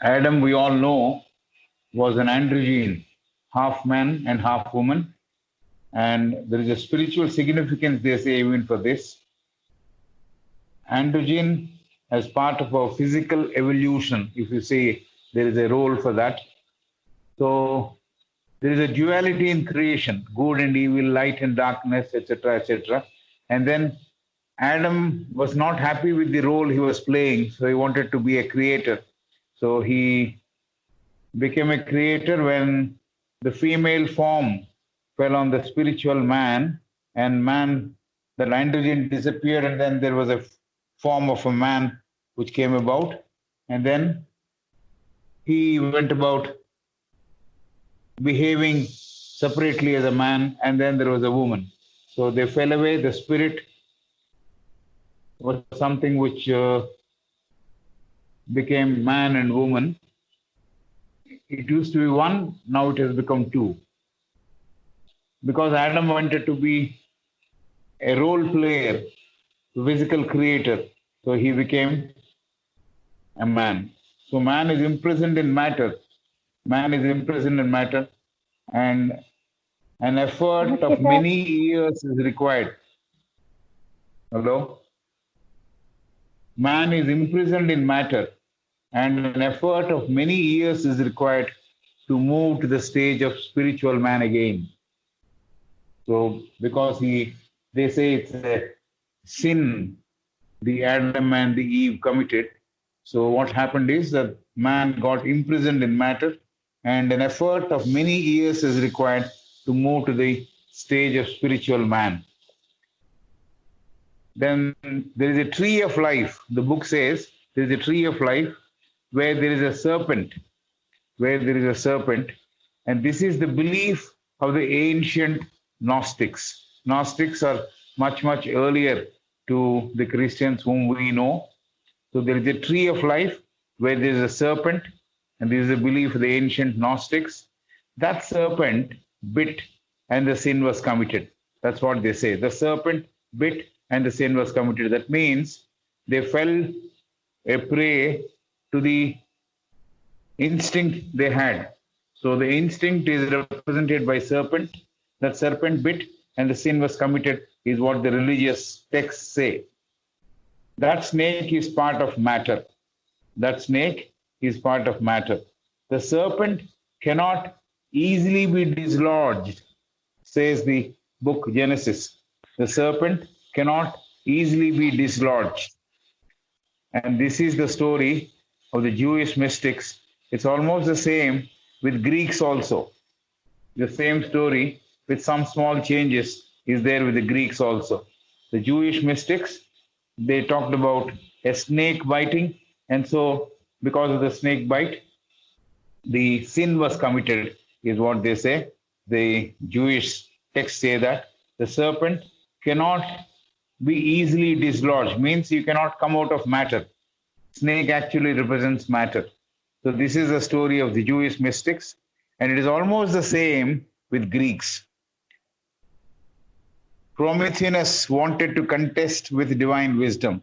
Adam, we all know, was an androgyne, half man and half woman. And there is a spiritual significance, they say, even for this. Androgyne, as part of our physical evolution, if you say there is a role for that. So there is a duality in creation, good and evil, light and darkness, etc., etc. And then Adam was not happy with the role he was playing, so he wanted to be a creator. So he became a creator when the female form fell on the spiritual man, and man, the androgyne disappeared, and then there was a form of a man which came about, and then he went about behaving separately as a man, and then there was a woman. So they fell away. The spirit was something which became man and woman. It used to be one, now it has become two. Because Adam wanted to be a role player, a physical creator, so he became a man. So man is imprisoned in matter. Man is imprisoned in matter, and an effort of many years is required. Hello? Man is imprisoned in matter, and an effort of many years is required to move to the stage of spiritual man again. So, because they say it's a sin the Adam and the Eve committed. So, what happened is that man got imprisoned in matter, and an effort of many years is required to move to the stage of spiritual man. Then there is a tree of life. The book says there is a tree of life where there is a serpent, and this is the belief of the ancient Gnostics. Gnostics are much, much earlier to the Christians whom we know. So there is a tree of life where there is a serpent, and this is the belief of the ancient Gnostics. That serpent bit and the sin was committed. That's what they say. The serpent bit and the sin was committed. That means they fell a prey to the instinct they had. So the instinct is represented by serpent. That serpent bit and the sin was committed is what the religious texts say. That snake is part of matter. That snake is part of matter. The serpent cannot easily be dislodged, says the book Genesis. The serpent cannot easily be dislodged. And this is the story of the Jewish mystics. It's almost the same with Greeks also. The same story with some small changes is there with the Greeks also. The Jewish mystics, they talked about a snake biting, and so because of the snake bite, the sin was committed, is what they say. The Jewish texts say that the serpent cannot be easily dislodged, means you cannot come out of matter. Snake actually represents matter. So this is the story of the Jewish mystics, and it is almost the same with Greeks. Prometheus wanted to contest with divine wisdom.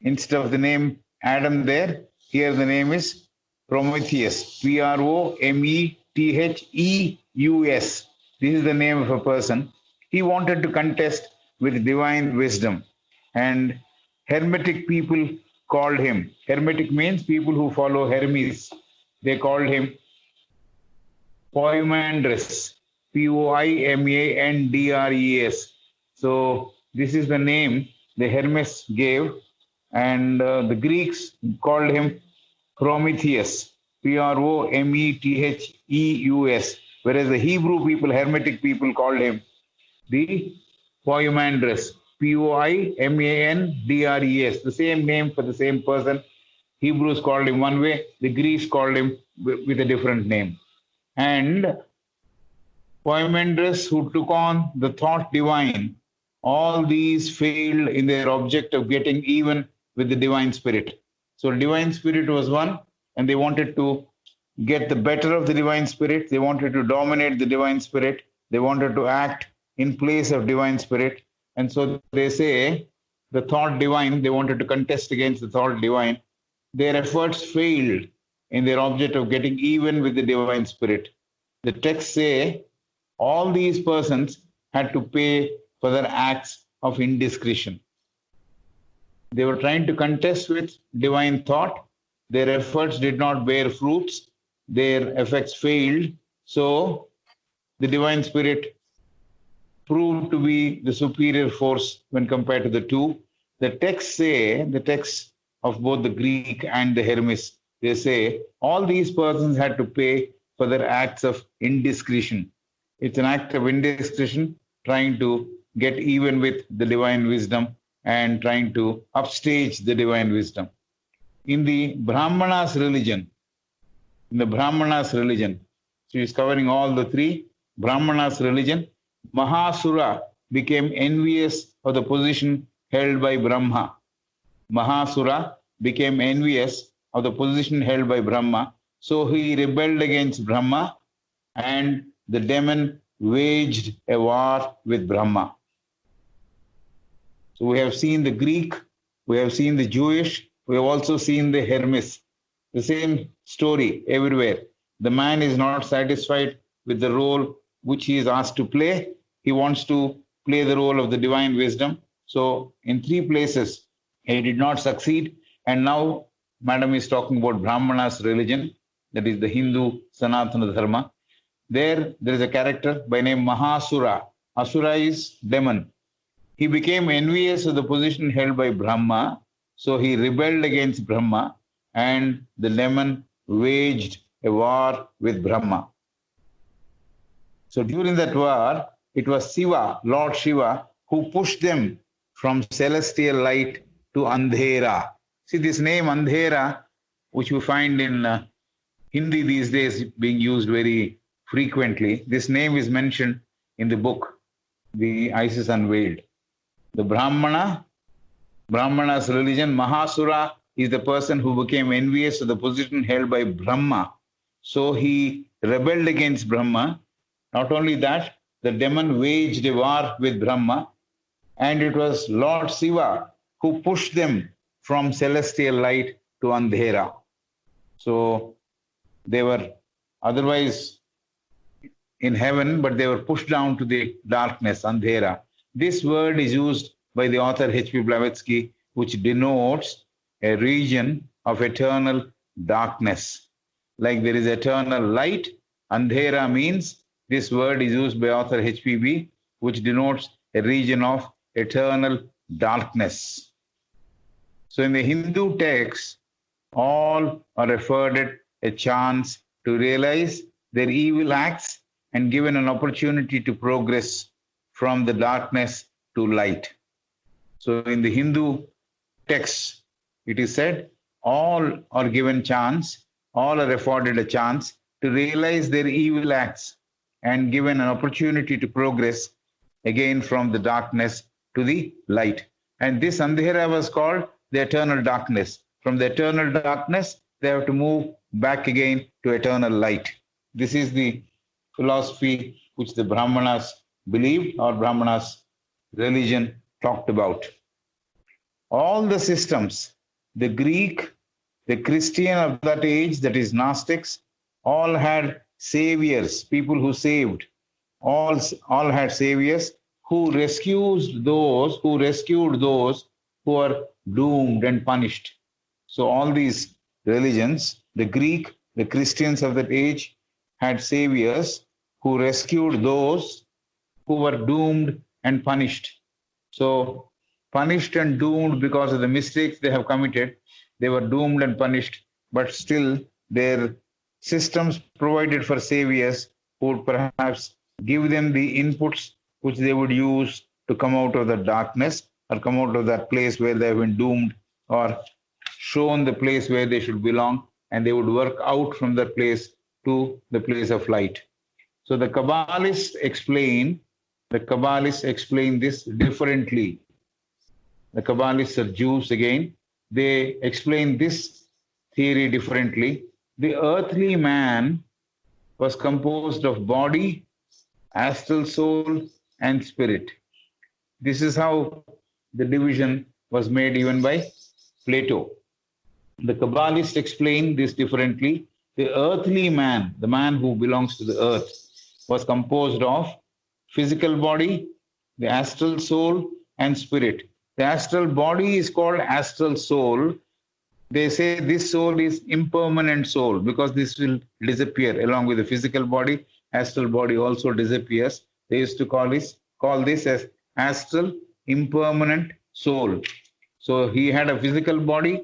Instead of the name Adam there, here the name is Prometheus, Prometheus. This is the name of a person. He wanted to contest with divine wisdom. And Hermetic people called him. Hermetic means people who follow Hermes. They called him Poimandres, Poimandres. So this is the name the Hermes gave, and the Greeks called him Prometheus, Prometheus, whereas the Hebrew people, Hermetic people, called him the Poimandres, Poimandres, the same name for the same person. Hebrews called him one way, the Greeks called him with a different name. And Poimandres, who took on the thought divine, all these failed in their object of getting even with the divine spirit. So divine spirit was one, and they wanted to get the better of the divine spirit. They wanted to dominate the divine spirit. They wanted to act in place of divine spirit. And so they say the thought divine, they wanted to contest against the thought divine. Their efforts failed. in their object of getting even with the divine spirit. The texts say all these persons had to pay for their acts of indiscretion. They were trying to contest with divine thought. Their efforts did not bear fruits. Their effects failed. So the divine spirit proved to be the superior force when compared to the two. The texts of both the Greek and the Hermes, they say all these persons had to pay for their acts of indiscretion. It's an act of indiscretion, trying to get even with the divine wisdom and trying to upstage the divine wisdom. In the Brahmanas religion, so he's covering all the three. Brahmanas religion, Mahasura became envious of the position held by Brahma. Mahasura became envious of the position held by Brahma. So he rebelled against Brahma, and the demon waged a war with Brahma. So we have seen the Greek, we have seen the Jewish, we have also seen the Hermes. The same story everywhere. The man is not satisfied with the role which he is asked to play. He wants to play the role of the divine wisdom. So in three places, he did not succeed. And now Madam is talking about Brahmanas religion, that is the Hindu Sanatana Dharma. There is a character by name Mahasura. Asura is demon. He became envious of the position held by Brahma, so he rebelled against Brahma, and the demon waged a war with Brahma. So during that war, it was Shiva, Lord Shiva, who pushed them from celestial light to Andhera. See, this name Andhera, which we find in Hindi these days being used very frequently, this name is mentioned in the book, the Isis Unveiled. The Brahmanas religion, Mahasura is the person who became envious of the position held by Brahma. So he rebelled against Brahma. Not only that, the demon waged a war with Brahma, and it was Lord Shiva who pushed them from celestial light to Andhera. So they were otherwise in heaven, but they were pushed down to the darkness, Andhera. This word is used by the author H.P. Blavatsky, which denotes a region of eternal darkness. Like there is eternal light, Andhera means, this word is used by author H.P.B., which denotes a region of eternal darkness. So in the Hindu texts, all are afforded a chance to realize their evil acts and given an opportunity to progress from the darkness to light. So in the Hindu texts, it is said, all are given chance, all are afforded a chance to realize their evil acts and given an opportunity to progress again from the darkness to the light. And this Andhera was called the eternal darkness. From the eternal darkness, they have to move back again to eternal light. This is the philosophy which the Brahmanas believed, or Brahmanas religion talked about. All the systems, the Greek, the Christian of that age, that is Gnostics, all had saviors, people who saved. All had saviors who rescued those who are doomed and punished. So all these religions, the Greek, the Christians of that age, had saviors who rescued those who were doomed and punished. So punished and doomed because of the mistakes they have committed, they were doomed and punished, but still their systems provided for saviors who would perhaps give them the inputs which they would use to come out of the darkness or come out of that place where they have been doomed, or shown the place where they should belong, and they would work out from that place to the place of light. So the Kabbalists explain this differently. The Kabbalists are Jews again. They explain this theory differently. The earthly man was composed of body, astral soul, and spirit. This is how the division was made even by Plato. The Kabbalists explain this differently. The earthly man, the man who belongs to the earth, was composed of physical body, the astral soul, and spirit. The astral body is called astral soul. They say this soul is impermanent soul because this will disappear along with the physical body. Astral body also disappears. They used to call this as astral impermanent soul. So he had a physical body,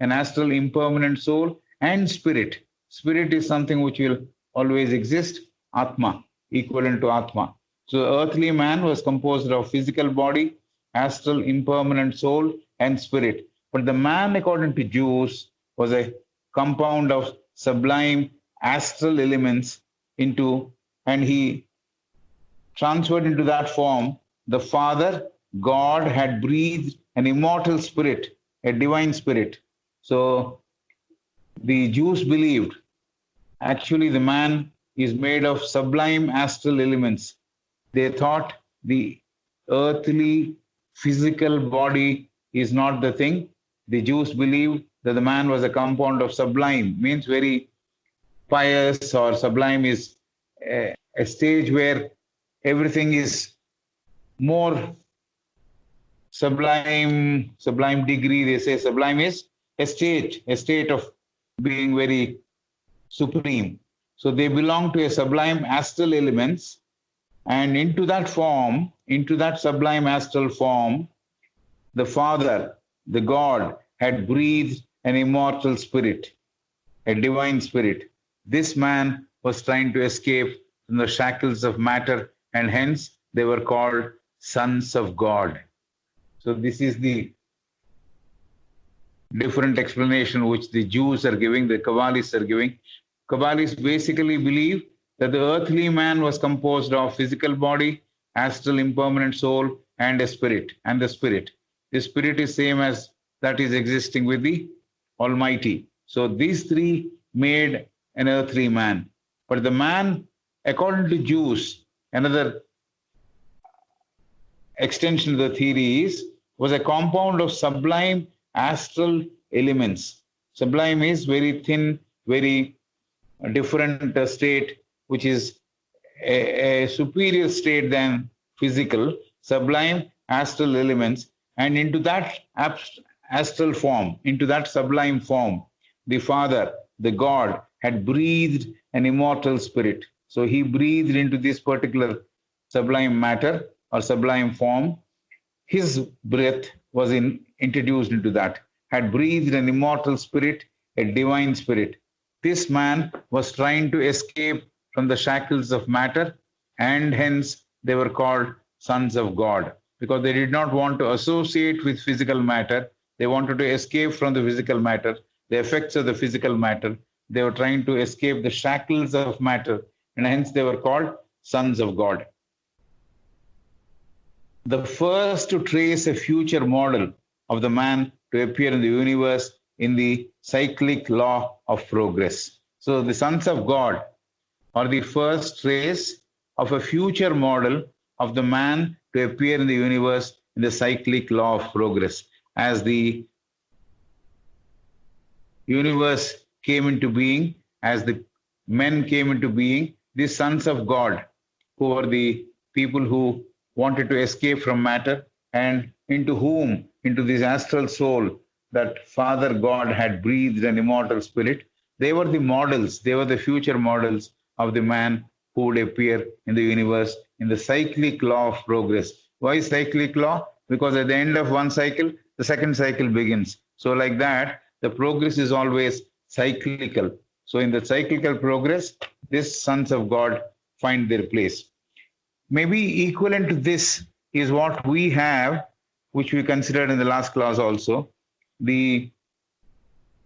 an astral impermanent soul, and spirit. Spirit is something which will always exist, Atma, equivalent to Atma. So the earthly man was composed of physical body, astral impermanent soul, and spirit. But the man, according to Jews, was a compound of sublime astral elements and he transferred into that form. The Father, God, had breathed an immortal spirit, a divine spirit. So the Jews believed actually the man is made of sublime astral elements. They thought the earthly physical body is not the thing. The Jews believed that the man was a compound of sublime, means very pious, or sublime is a stage where everything is more sublime degree. They say sublime is a state of being very supreme. So they belong to a sublime astral elements, and into that form, into that sublime astral form, the Father, the God, had breathed an immortal spirit, a divine spirit. This man was trying to escape from the shackles of matter, and hence they were called sons of God. So this is the different explanation which the Jews are giving, the Kabbalists are giving. Kabbalists basically believe that the earthly man was composed of physical body, astral impermanent soul, and a spirit, and the spirit. The spirit is same as that is existing with the Almighty. So these three made an earthly man. But the man, according to Jews, another extension of the theory was a compound of sublime astral elements. Sublime is very thin, very different state, which is a superior state than physical, sublime astral elements. And into that astral form, into that sublime form, the Father, the God, had breathed an immortal spirit. So he breathed into this particular sublime matter or sublime form. His breath was introduced into that, had breathed an immortal spirit, a divine spirit. This man was trying to escape from the shackles of matter, and hence they were called sons of God, because they did not want to associate with physical matter. They wanted to escape from the physical matter, the effects of the physical matter. They were trying to escape the shackles of matter, and hence they were called sons of God. The first to trace a future model of the man to appear in the universe in the cyclic law of progress. So the sons of God are the first trace of a future model of the man to appear in the universe in the cyclic law of progress. As the universe came into being, as the men came into being, these sons of God, who are the people who wanted to escape from matter, and into this astral soul, that Father God had breathed an immortal spirit. They were the models, they were the future models of the man who would appear in the universe in the cyclic law of progress. Why cyclic law? Because at the end of one cycle, the second cycle begins. So like that, the progress is always cyclical. So in the cyclical progress, these sons of God find their place. Maybe equivalent to this is what we have, which we considered in the last class also, the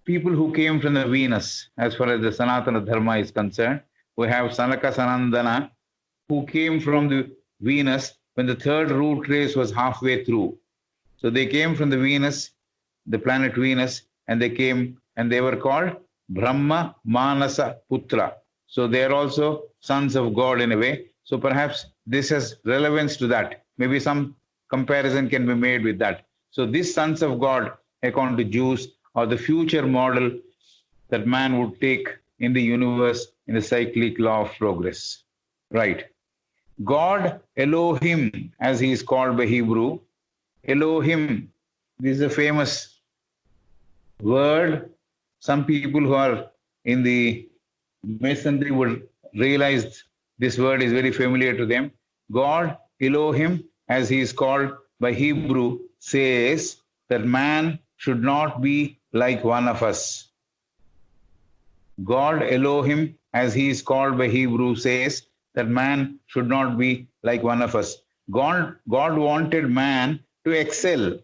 people who came from the Venus, as far as the Sanatana Dharma is concerned. We have Sanaka Sanandana, who came from the Venus when the third root race was halfway through. So they came from the Venus, the planet Venus, and they came and they were called Brahma Manasa Putra. So they are also sons of God in a way. So perhaps this has relevance to that. Maybe some comparison can be made with that. So these sons of God, according to Jews, or the future model that man would take in the universe in the cyclic law of progress. Right. God Elohim, as he is called by Hebrew, Elohim, this is a famous word. Some people who are in the masonry would realize this word is very familiar to them. God Elohim, as he is called by Hebrew, says that man should not be like one of us. God Elohim, as he is called by Hebrew, says that man should not be like one of us. God wanted man to excel.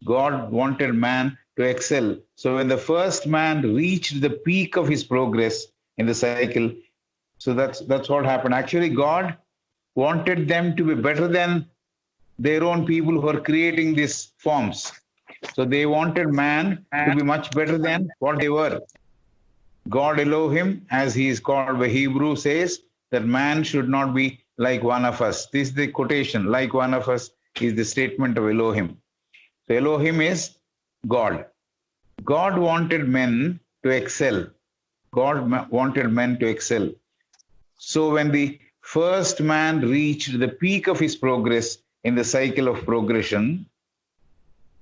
God wanted man to excel. So when the first man reached the peak of his progress in the cycle, so that's what happened. Actually, God wanted them to be better than their own people who are creating these forms. So they wanted man to be much better than what they were. God Elohim, as he is called by Hebrew, says that man should not be like one of us. This is the quotation. Like one of us is the statement of Elohim. So Elohim is God. God wanted men to excel. God wanted men to excel. So when the first man reached the peak of his progress in the cycle of progression,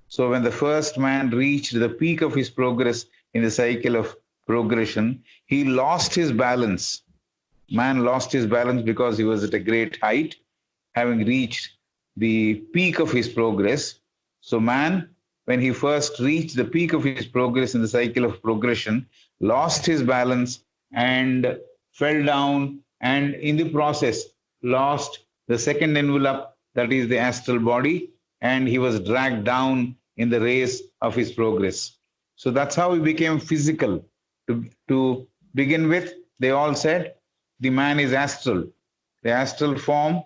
so when the first man reached the peak of his progress in the cycle of progression, he lost his balance. Man lost his balance because he was at a great height, having reached the peak of his progress. So man, when he first reached the peak of his progress in the cycle of progression, lost his balance and fell down, and in the process lost the second envelope, that is the astral body, and he was dragged down in the race of his progress. So that's how he became physical. To begin with, they all said the man is astral. The astral form,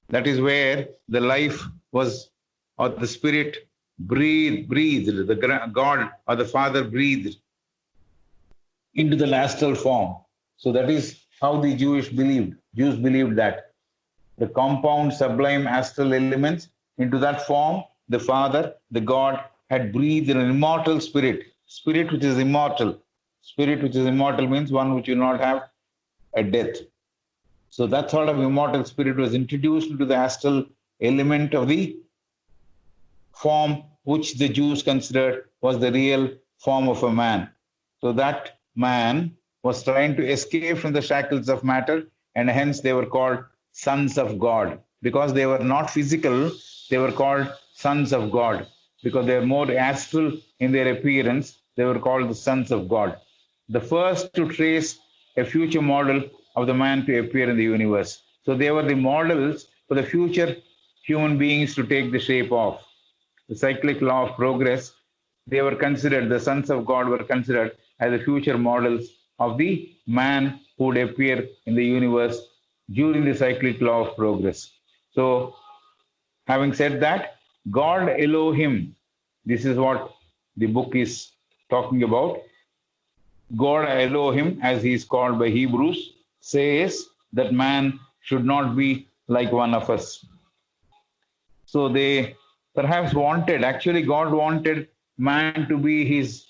that is where the life was, or the spirit breathed, the God or the Father breathed into the astral form. So that is how the Jews believed that the compound sublime astral elements, into that form, the Father, the God, had breathed an immortal spirit which is immortal. Spirit which is immortal means one which will not have a death. So that sort of immortal spirit was introduced into the astral element of the form which the Jews considered was the real form of a man. So that man was trying to escape from the shackles of matter, and hence they were called sons of God. Because they were not physical, they were called sons of God. Because they were more astral in their appearance, they were called the sons of God. The first to trace a future model of the man to appear in the universe. So they were the models for the future human beings to take the shape of. The cyclic law of progress, they were considered, the sons of God were considered as the future models of the man who would appear in the universe during the cyclic law of progress. So, having said that, God Elohim, this is what the book is talking about. God Elohim, as he is called by Hebrews, says that man should not be like one of us. So they perhaps wanted, actually God wanted man to be his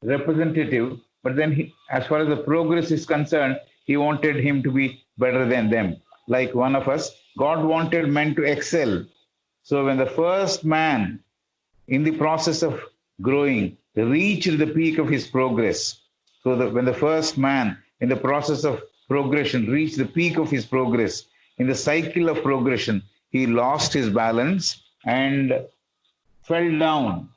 representative, but then as far as the progress is concerned, he wanted him to be better than them, like one of us. God wanted men to excel. So when the first man, in the process of growing, reached the peak of his progress, so that when the first man, in the process of progression, reached the peak of his progress, in the cycle of progression, he lost his balance and fell down.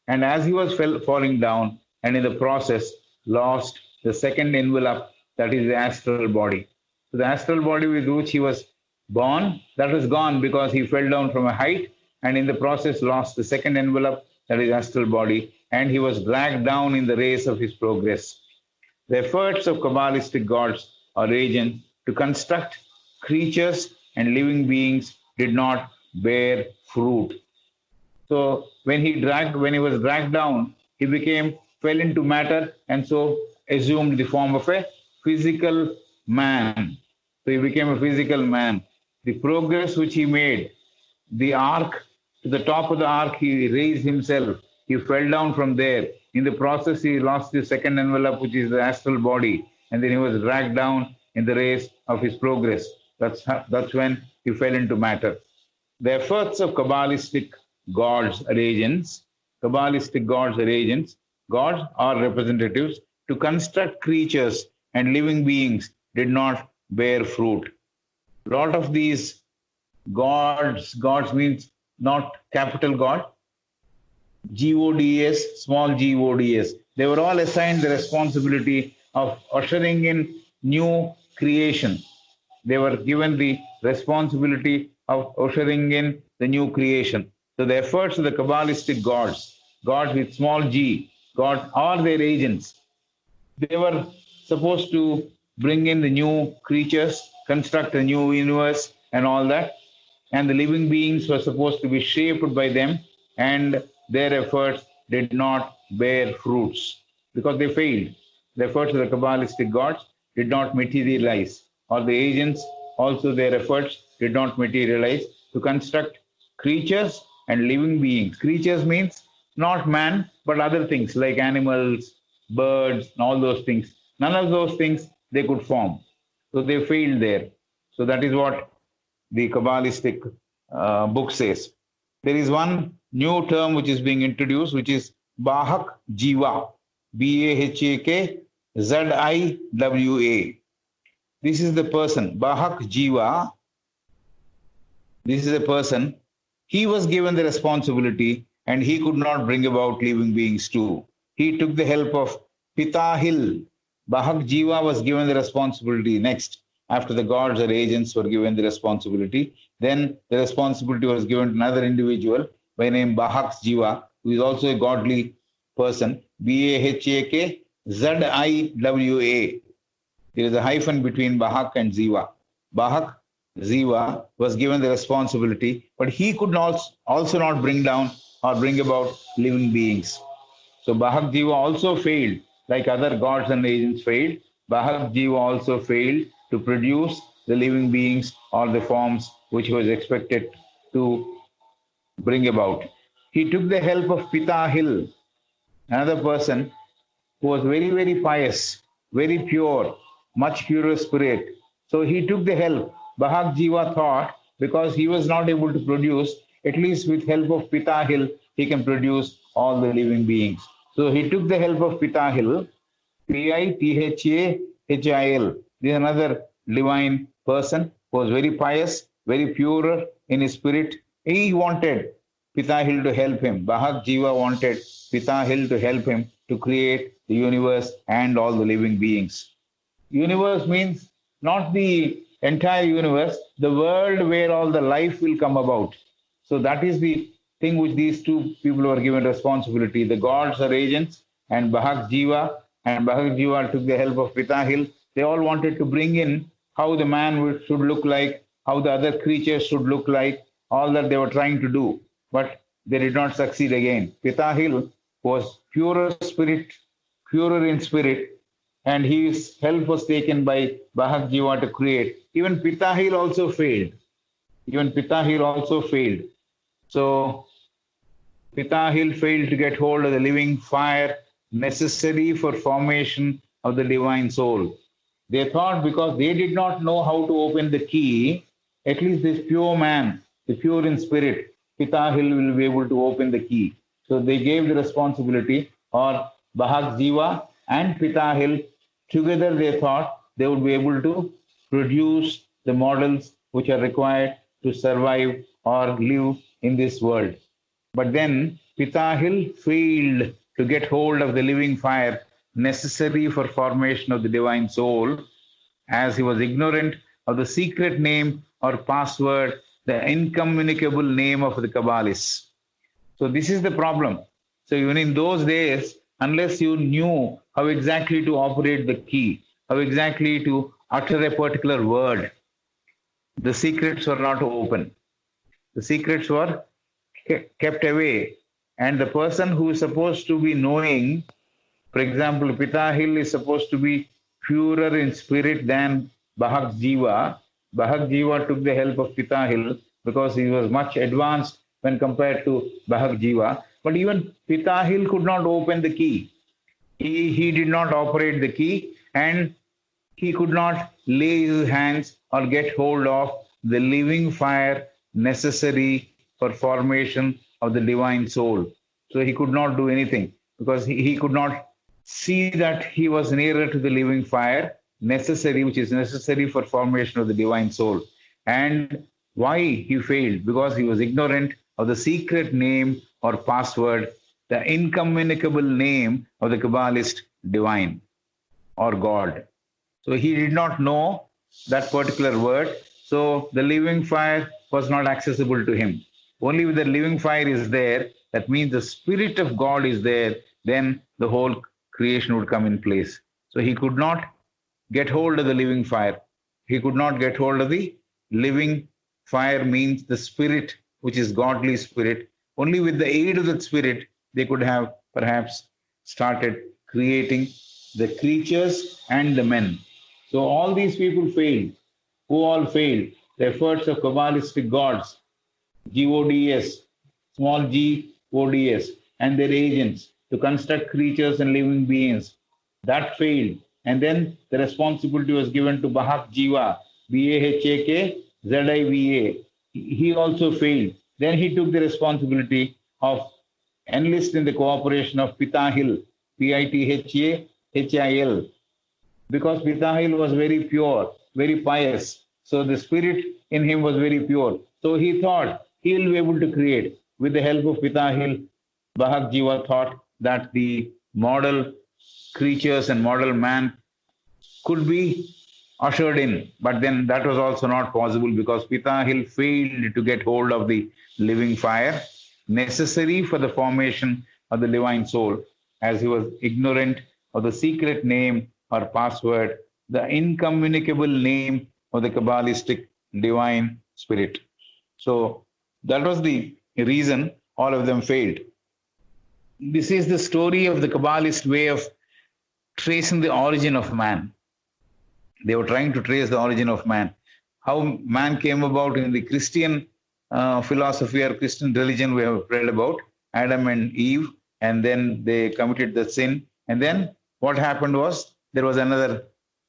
And as he was falling down, and in the process lost the second envelope, that is the astral body. So the astral body with which he was born, that was gone because he fell down from a height, and in the process lost the second envelope, that is astral body, and he was dragged down in the race of his progress. The efforts of Kabbalistic gods or agents to construct creatures and living beings did not bear fruit. So when he was dragged down, he fell into matter, and so assumed the form of a physical man. So he became a physical man. The progress which he made, the arc, to the top of the arc, he raised himself he fell down from there. In the process, he lost his second envelope, which is the astral body, and then he was dragged down in the race of his progress. That's when he fell into matter. The efforts of Kabbalistic gods are representatives, to construct creatures and living beings did not bear fruit. A lot of these gods means not capital God, GODS, small GODS. They were all assigned the responsibility of ushering in new creation. They were given the responsibility of ushering in the new creation. So the efforts of the Kabbalistic gods with small g, God are their agents. They were supposed to bring in the new creatures, construct a new universe and all that. And the living beings were supposed to be shaped by them, and their efforts did not bear fruits because they failed. The efforts of the Kabbalistic gods did not materialize, or the agents also, their efforts did not materialize to construct creatures and living beings. Creatures means not man, but other things like animals, birds, and all those things. None of those things they could form. So they failed there. So that is what the Kabbalistic book says. There is one new term which is being introduced, which is Bahak Jiva, Bahak Ziwa. This is the person, Bahak Jiva. This is a person. He was given the responsibility, and he could not bring about living beings too. He took the help of Pitahil. Bahak Jiva was given the responsibility next. After the gods or agents were given the responsibility, then the responsibility was given to another individual by name Bahak Jiva, who is also a godly person, Bahak Ziwa. There is a hyphen between Bahak and Ziva. Bahak Ziva was given the responsibility, but he could also not bring down or bring about living beings. So Bahak Jiva also failed, like other gods and agents failed. Bahak Jiva also failed to produce the living beings or the forms which he was expected to bring about. He took the help of Pitahil, another person who was very, very pious, very pure, much purer spirit. So he took the help. Bahak Jiva thought, because he was not able to produce, at least with help of Pitahil, he can produce all the living beings. So he took the help of Pitahil, Pithahil. This is another divine person who was very pious, very pure in his spirit. He wanted Pitahil to help him. Bahak Jiva wanted Pitahil to help him to create the universe and all the living beings. Universe means not the entire universe, the world where all the life will come about. So that is the thing which these two people were given responsibility. The gods are agents, and Bahak Jiva took the help of Pitahil. They all wanted to bring in how the man should look like, how the other creatures should look like, all that they were trying to do. But they did not succeed again. Pitahil was purer in spirit, and his help was taken by Bahak Jiva to create. Even Pitahil also failed. So Pitahil failed to get hold of the living fire necessary for formation of the divine soul. They thought because they did not know how to open the key, at least this pure man, the pure in spirit, Pitahil will be able to open the key. So they gave the responsibility, or Bahak Jiva and Pitahil, together they thought they would be able to produce the models which are required to survive or live in this world. But then Pitahil failed to get hold of the living fire necessary for formation of the divine soul, as he was ignorant of the secret name or password, the incommunicable name of the Kabbalists. So this is the problem. So even in those days, unless you knew how exactly to operate the key, how exactly to utter a particular word, the secrets were not open. The secrets were kept away. And the person who is supposed to be knowing, for example, Pitahil is supposed to be purer in spirit than Bahak Jiva. Bahak Jiva took the help of Pitahil because he was much advanced when compared to Bahak Jiva. But even Pitahil could not open the key. He did not operate the key, and he could not lay his hands or get hold of the living fire necessary for formation of the divine soul. So he could not do anything because he could not see that he was nearer to the living fire necessary, which is necessary for formation of the divine soul. And why he failed? Because he was ignorant of the secret name or password, the incommunicable name of the Kabbalist divine or God. So he did not know that particular word. So the living fire was not accessible to him. Only when the living fire is there, that means the Spirit of God is there, then the whole creation would come in place. So he could not get hold of the living fire. He could not get hold of the living fire, means the Spirit, which is godly Spirit. Only with the aid of that Spirit, they could have perhaps started creating the creatures and the men. So all these people failed. Who all failed? The efforts of Kabbalistic gods, GODS, small g ODS, and their agents to construct creatures and living beings. That failed. And then the responsibility was given to Bahak Jiva, Bahak Ziva. He also failed. Then he took the responsibility of enlisting the cooperation of Pitahil, Pithahil, because Pitahil was very pure, very pious. So the spirit in him was very pure. So he thought he will be able to create. With the help of Pitahil, Bahak Jiva thought that the model creatures and model man could be ushered in. But then that was also not possible because Pitahil failed to get hold of the living fire necessary for the formation of the divine soul, as he was ignorant of the secret name or password, the incommunicable name of the Kabbalistic divine spirit. So that was the reason all of them failed. This is the story of the Kabbalist way of tracing the origin of man. They were trying to trace the origin of man. How man came about in the Christian philosophy or Christian religion, we have read about Adam and Eve, and then they committed the sin. And then what happened was there was another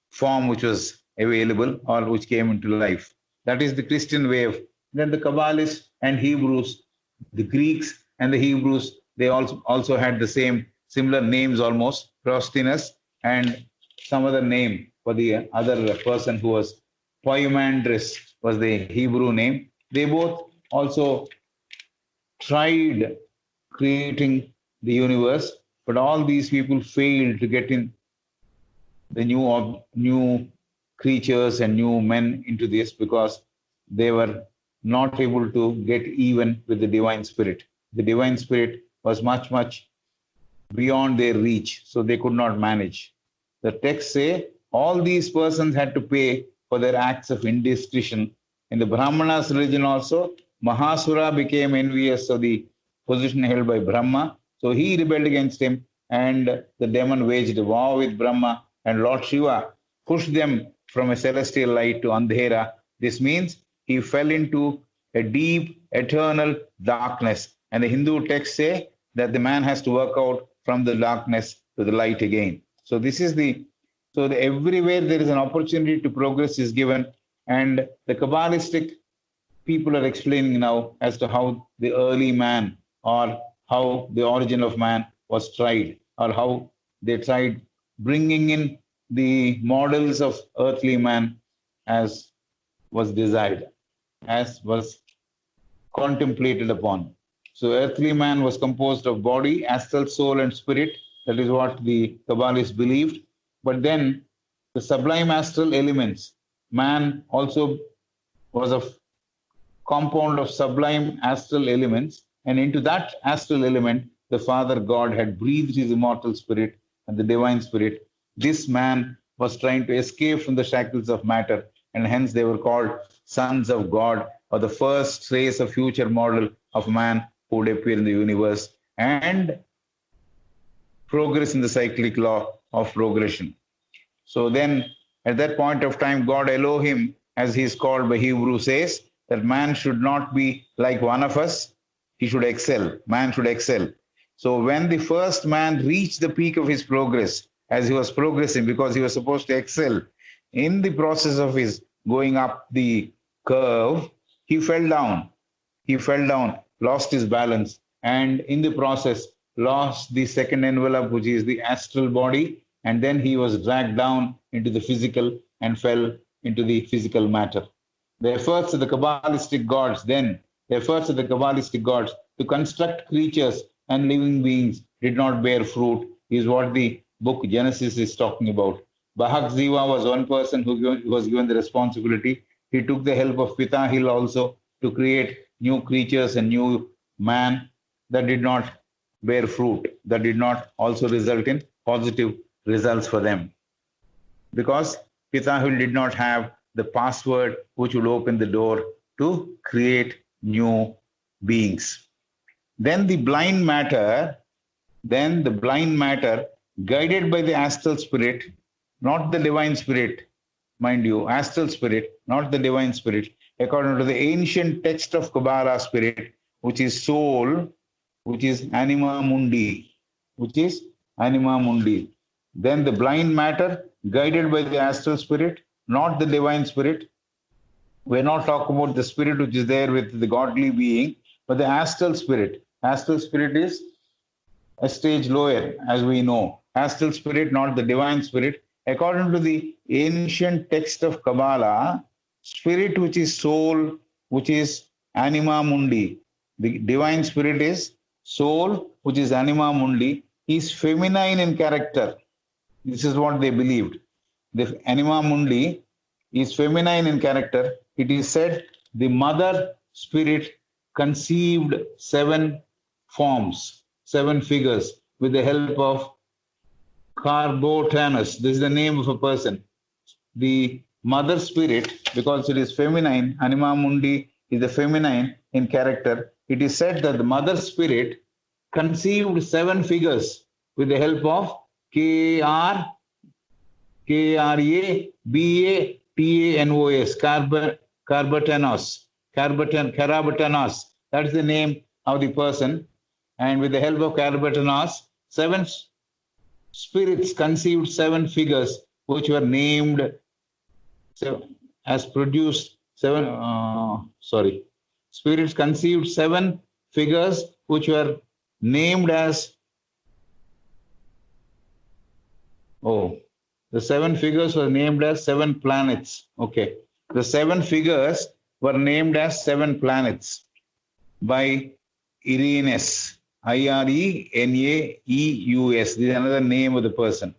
form which was available or which came into life. That is the Christian way of. Then the Kabbalists and Hebrews, the Greeks and the Hebrews, they also had the similar names almost, Prostinus and some other name for the other person who was Poimandris was the Hebrew name. They both also tried creating the universe, but all these people failed to get in the new creatures and new men into this because they were not able to get even with the divine spirit. The divine spirit was much, much beyond their reach, so they could not manage. The texts say all these persons had to pay for their acts of indiscretion. In the Brahmanas religion also, Mahasura became envious of the position held by Brahma, so he rebelled against him, and the demon waged a war with Brahma, and Lord Shiva pushed them from a celestial light to Andhera. This means he fell into a deep, eternal darkness. And the Hindu texts say that the man has to work out from the darkness to the light again. So this is everywhere there is an opportunity to progress is given. And the Kabbalistic people are explaining now as to how the early man or how the origin of man was tried, or how they tried bringing in the models of earthly man as was desired, as was contemplated upon. So earthly man was composed of body, astral soul, and spirit. That is what the Kabbalists believed. But then the sublime astral elements, man also was a compound of sublime astral elements, and into that astral element, the Father God had breathed his immortal spirit and the divine spirit. This man was trying to escape from the shackles of matter, and hence they were called sons of God, or the first race of future model of man who would appear in the universe and progress in the cyclic law of progression. So then, at that point of time, God Elohim, as he is called by Hebrew, says that man should not be like one of us. He should excel. Man should excel. So when the first man reached the peak of his progress, as he was progressing, because he was supposed to excel in the process of his going up the curve, he fell down. He fell down, lost his balance, and in the process lost the second envelope, which is the astral body, and then he was dragged down into the physical and fell into the physical matter. The efforts of the Kabbalistic gods then, the efforts of the Kabbalistic gods to construct creatures and living beings did not bear fruit, is what the book Genesis is talking about. Bahak Ziva was one person who was given the responsibility. He took the help of Pitahil also to create new creatures and new man that did not bear fruit, that did not also result in positive results for them. Because Pitahil did not have the password which would open the door to create new beings. Then the blind matter, guided by the astral spirit, not the divine spirit, mind you, astral spirit, not the divine spirit, according to the ancient text of Kabbalah spirit, which is soul, which is anima mundi, Then the blind matter, guided by the astral spirit, not the divine spirit. We're not talking about the spirit which is there with the godly being, but the astral spirit. Astral spirit is a stage lower, as we know. Astral spirit, not the divine spirit. According to the ancient text of Kabbalah, spirit which is soul, which is anima mundi. The divine spirit is soul, which is anima mundi, is feminine in character. This is what they believed. The anima mundi is feminine in character. It is said the mother spirit conceived 7 forms, 7 figures with the help of Carbotanus. This is the name of a person. The mother spirit, because it is feminine, anima mundi is the feminine in character. It is said that the mother spirit conceived 7 figures with the help of K-R-A-B-A-T-A-N-O-S, Carbotanos. That is the name of the person. And with the help of Carbotanos, 7 spirits conceived 7 figures which were named as produced 7, spirits conceived 7 figures which were named as, the 7 figures were named as 7 planets. Okay. The 7 figures were named as 7 planets by Irenaeus, Ireneus. This is another name of the person.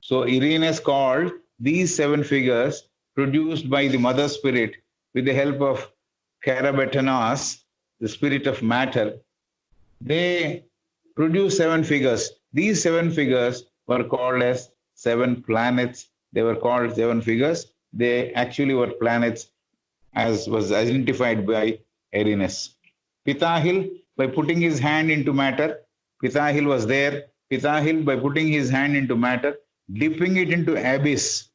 So Irenaeus called these 7 figures produced by the mother spirit with the help of Carabetanos, the spirit of matter. They produced 7 figures. These 7 figures were called as 7 planets. They were called 7 figures. They actually were planets, as was identified by Irenaeus. Pitahil, by putting his hand into matter, Pitahil was there. Pitahil, by putting his hand into matter, dipping it into abyss,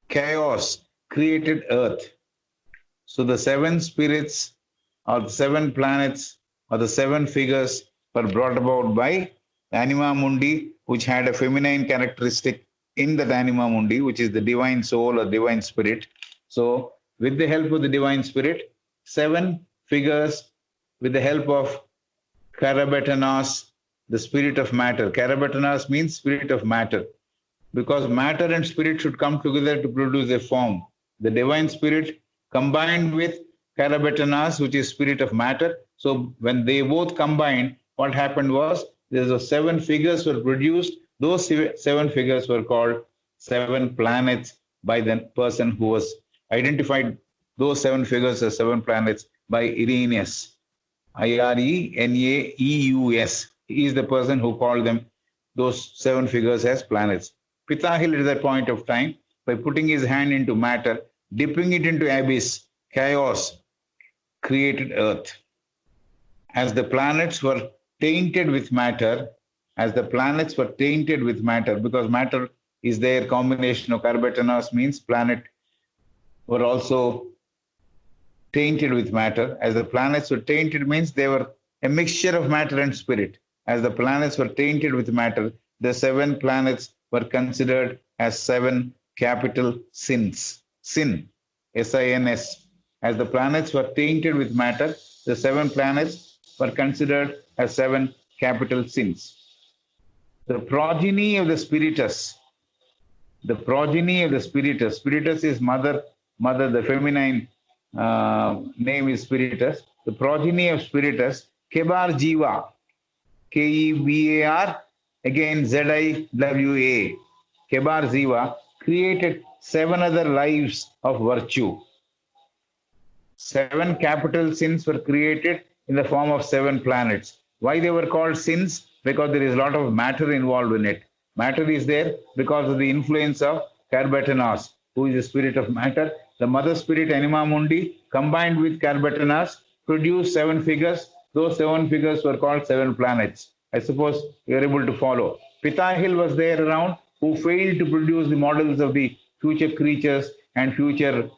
chaos, created earth. So the 7 spirits or the 7 planets or the 7 figures were brought about by anima mundi, which had a feminine characteristic in that anima mundi, which is the divine soul or divine spirit. So with the help of the divine spirit, 7 figures with the help of Carabetanos, the spirit of matter. Carabetanos means spirit of matter, because matter and spirit should come together to produce a form. The divine spirit combined with Carabetanos, which is spirit of matter. So when they both combined, what happened was there were 7 figures were produced. Those 7 figures were called 7 planets by the person who was identified those 7 figures as 7 planets by Irenaeus. Irenaeus. He is the person who called them, those 7 figures, as planets. Pitahil at that point of time, by putting his hand into matter, dipping it into abyss, chaos, created earth. As the planets were tainted with matter, because matter is their combination of Carbotanos means planet, were also tainted with matter. As the planets were tainted means they were a mixture of matter and spirit. as the planets were tainted with matter, the 7 planets were considered as 7 capital sins. Sin, S-I-N-S. As the planets were tainted with matter, the 7 planets were considered as 7 capital sins. The progeny of the spiritus. The progeny of the spiritus. Spiritus is mother, the feminine name is spiritus. The progeny of spiritus, Kebar Jiva, Kebar, again Ziwa, Kebar Jiva, created 7 other lives of virtue. 7 capital sins were created in the form of 7 planets. Why they were called sins? Because there is a lot of matter involved in it. Matter is there because of the influence of Karbatenas, who is the spirit of matter. The mother spirit, Anima Mundi, combined with Karbatenas, produced 7 figures. Those 7 figures were called 7 planets. I suppose you are able to follow. Pitahil was there around, who failed to produce the models of the future creatures and future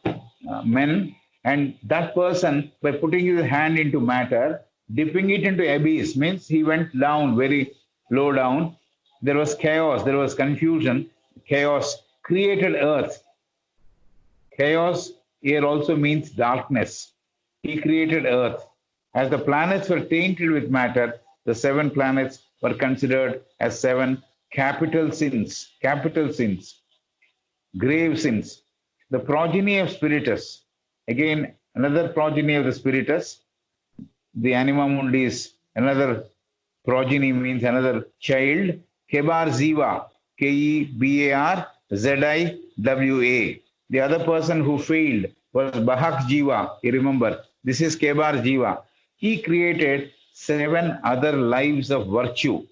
men. And that person, by putting his hand into matter, dipping it into abyss, means he went down, very low down. There was chaos, there was confusion. Chaos created earth. Chaos here also means darkness. He created earth. As the planets were tainted with matter, the 7 planets were considered as 7 capital sins, grave sins. The progeny of spiritus, again another progeny of the spiritus, the Anima Mundi is another progeny, means another child, Kebar Ziva, Kebar-Ziwa. The other person who failed was Bahak Jiva. You remember, this is Kebar Jiva. He created 7 other lives of virtue.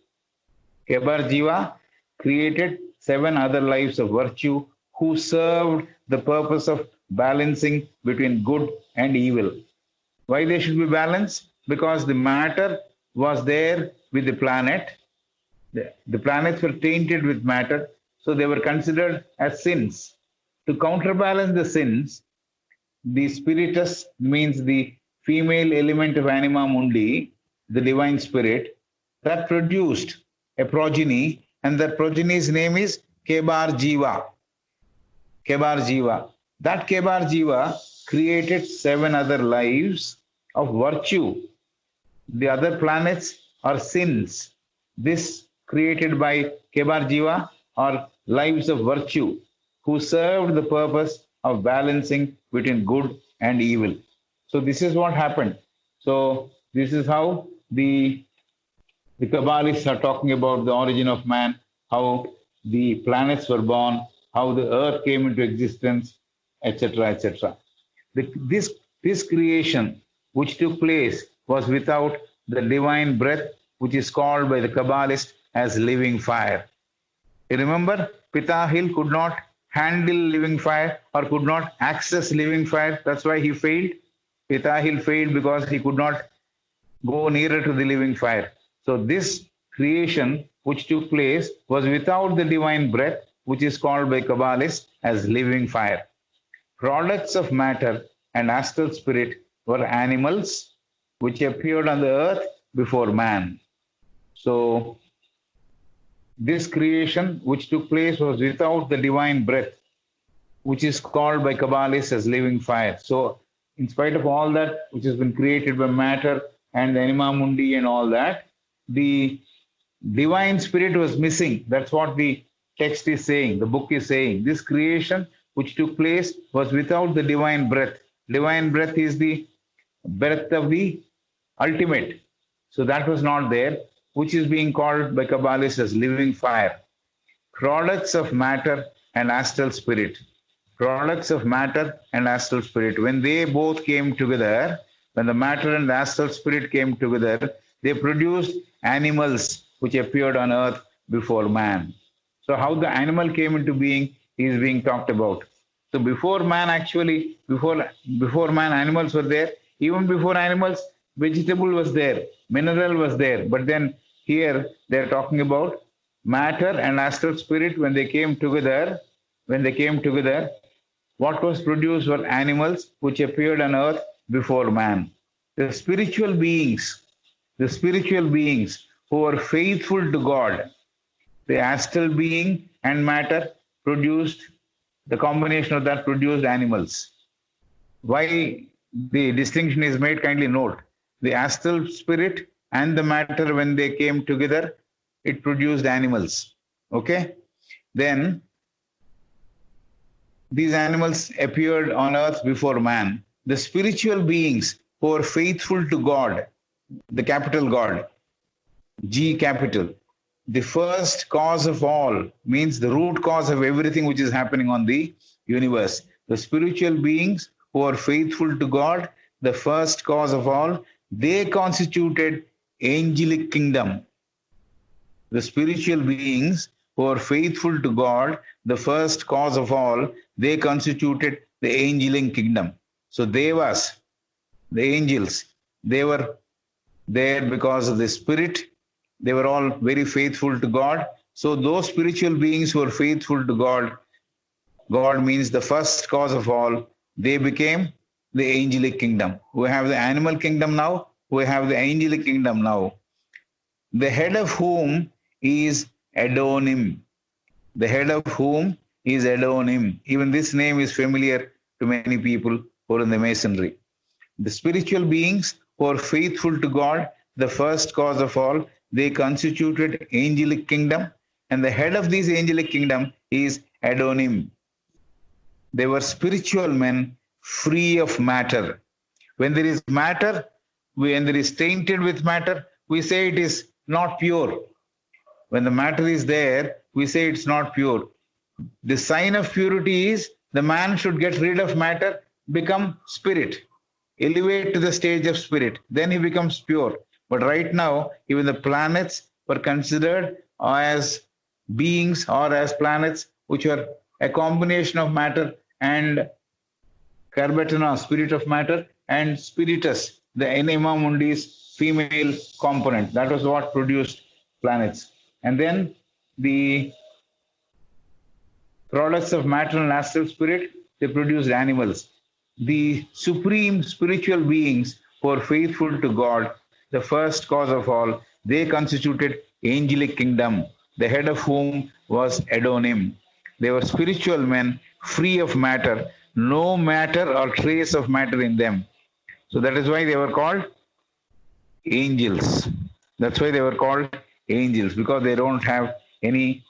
Kebar Jiva created 7 other lives of virtue who served the purpose of balancing between good and evil. Why they should be balanced? Because the matter was there with the planet. The planets were tainted with matter, so they were considered as sins. To counterbalance the sins, the spiritus, means the female element of Anima Mundi, the divine spirit, that produced a progeny, and that progeny's name is Kebar Jiva. Kebar Jiva. That Kebar Jiva created 7 other lives of virtue. The other planets are sins. This created by Kebar Jiva are lives of virtue who served the purpose of balancing between good and evil. So this is what happened. So this is how the Kabbalists are talking about the origin of man, how the planets were born, how the earth came into existence, etc., etc. This creation which took place was without the divine breath, which is called by the Kabbalists as living fire. You remember, Pitahil could not handle living fire or could not access living fire. That's why he failed. Pitahil failed because he could not go nearer to the living fire. So this creation which took place was without the divine breath, which is called by Kabbalists as living fire. Products of matter and astral spirit were animals which appeared on the earth before man. So this creation which took place was without the divine breath, which is called by Kabbalists as living fire. So in spite of all that which has been created by matter and the Anima Mundi and all that, the divine spirit was missing. That's what the text is saying, the book is saying. This creation which took place was without the divine breath. Divine breath is the breath of the ultimate. So that was not there, which is being called by Kabbalists as living fire. Products of matter and astral spirit. Products of matter and astral spirit. When they both came together, when the matter and the astral spirit came together, they produced animals which appeared on earth before man. So how the animal came into being is being talked about. So before man, actually, before man, animals were there. Even before animals, vegetable was there, mineral was there. But then here they're talking about matter and astral spirit. When they came together, what was produced were animals which appeared on earth before man. The spiritual beings who who were faithful to God. The astral being and matter produced, the combination of that produced animals. Why the distinction is made, kindly note. The astral spirit and the matter, when they came together, it produced animals. Okay? Then these animals appeared on earth before man. The spiritual beings who were faithful to God, the capital God, G capital, the first cause of all, means the root cause of everything which is happening on the universe. The spiritual beings who are faithful to God, the first cause of all, they constituted angelic kingdom. The spiritual beings who are faithful to God, the first cause of all, they constituted the angelic kingdom. So Devas, the angels, they were there because of the spirit. They were all very faithful to God. So those spiritual beings who are faithful to God, God means the first cause of all, they became the angelic kingdom. We have the animal kingdom now, we have the angelic kingdom now. The head of whom is Adonim. The head of whom is Adonim. Even this name is familiar to many people who are in the masonry. The spiritual beings who are faithful to God, the first cause of all, they constituted angelic kingdom, and the head of this angelic kingdom is Adonim. They were spiritual men free of matter. When there is matter, when there is tainted with matter, we say it is not pure. When the matter is there, we say it's not pure. The sign of purity is the man should get rid of matter, become spirit, elevate to the stage of spirit. Then he becomes pure. But right now, even the planets were considered as beings or as planets which are a combination of matter and Karbatana, spirit of matter, and spiritus, the Enema Mundi's female component. That was what produced planets. And then the products of matter and astral spirit, they produced animals. The supreme spiritual beings who are faithful to God, the first cause of all, they constituted angelic kingdom, the head of whom was Adonim. They were spiritual men free of matter, no matter or trace of matter in them. So that is why they were called angels. That's why they were called angels, because they don't have any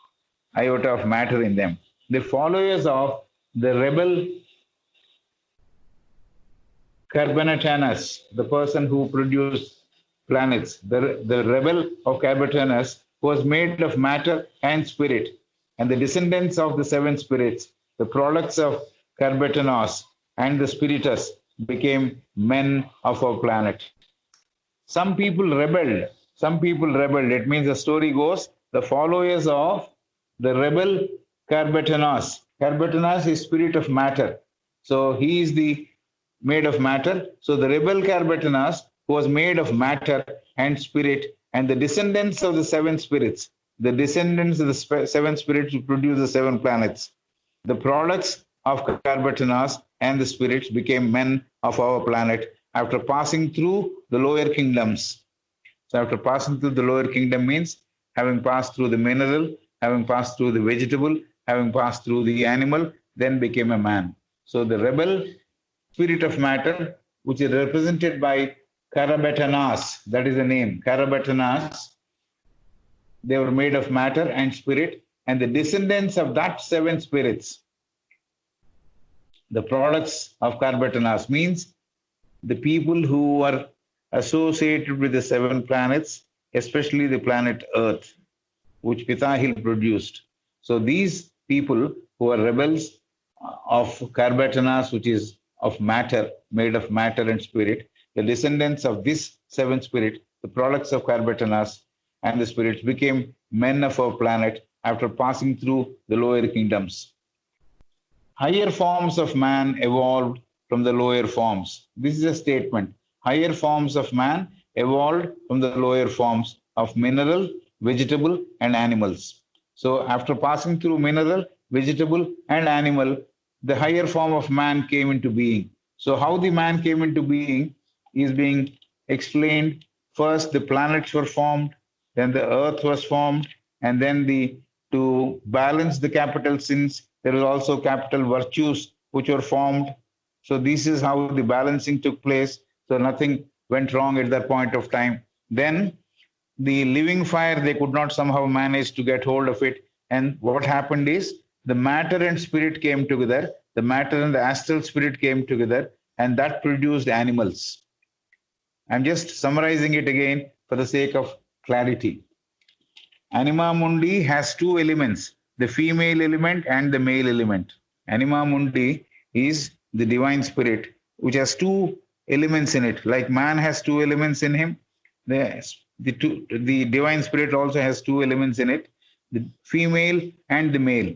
iota of matter in them. The followers of the rebel Carbonatanus, the person who produced planets, the rebel of Carbonatanus was made of matter and spirit, and the descendants of the seven spirits, the products of Carbonatanus and the spiritus, became men of our planet. Some people rebelled. It means the story goes, the followers of the rebel Carbonatanus. Carbonatanus is spirit of matter. So he is the made of matter. So the rebel Carbonatanus was made of matter and spirit, and the descendants of the seven spirits, the descendants of the seven spirits who produce the seven planets, the products of Carbonatanus and the spirits became men of our planet after passing through the lower kingdoms. So after passing through the lower kingdom means having passed through the mineral, having passed through the vegetable, having passed through the animal, then became a man. So the rebel spirit of matter, which is represented by Carbonatanus, that is the name, Carbonatanus, they were made of matter and spirit, and the descendants of that seven spirits, the products of Carbonatanus, means the people who are associated with the seven planets, especially the planet Earth, which Pithahil produced. So these people who are rebels of Carbonatanus, which is of matter, made of matter and spirit, the descendants of this seven spirit, the products of Carbonatanus and the spirits, became men of our planet after passing through the lower kingdoms. Higher forms of man evolved from the lower forms. This is a statement. Higher forms of man evolved from the lower forms of mineral, vegetable, and animals. So after passing through mineral, vegetable, and animal, the higher form of man came into being. So how the man came into being is being explained. First, the planets were formed. then the earth was formed, and then to balance the capital sins, there was also capital virtues which were formed. So this is how the balancing took place. So nothing went wrong at that point of time. Then the living fire, they could not somehow manage to get hold of it. And what happened is the matter and spirit came together, the matter and the astral spirit came together, and that produced animals. I'm just summarizing it again for the sake of clarity. Anima mundi has two elements, the female element and the male element. Anima mundi is the divine spirit, which has two elements in it. Like man has two elements in him, the divine spirit also has two elements in it, the female and the male.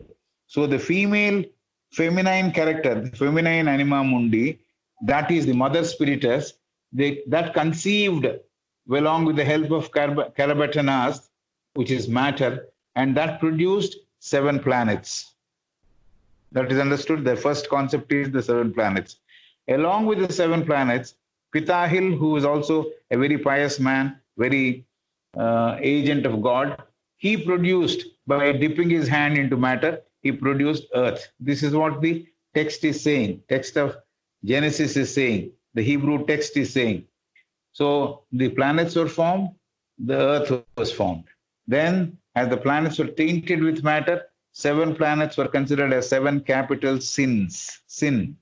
So the female, feminine character, the feminine anima mundi, that is the mother spiritus, that conceived along with the help of Karabatanas, which is matter, and that produced 7 planets. That is understood. The first concept is the 7 planets. Along with the 7 planets, Pitahil, who is also a very pious man, very agent of God, he produced, by dipping his hand into matter, he produced earth. This is what the text is saying. Text of Genesis is saying. The Hebrew text is saying. So the planets were formed, the earth was formed. Then, as the planets were tainted with matter, 7 planets were considered as 7 capital sins. Sin,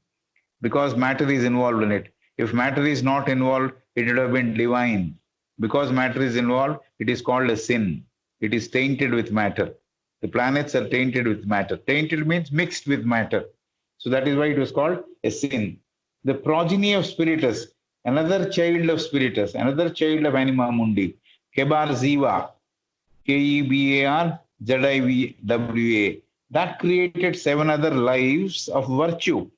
because matter is involved in it. If matter is not involved, it would have been divine. Because matter is involved, it is called a sin. It is tainted with matter. The planets are tainted with matter. Tainted means mixed with matter. So that is why it was called a sin. The progeny of Spiritus, another child of Spiritus, another child of Anima Mundi, Kebar Ziva, Kebar Ziva, that created 7 other lives of virtue.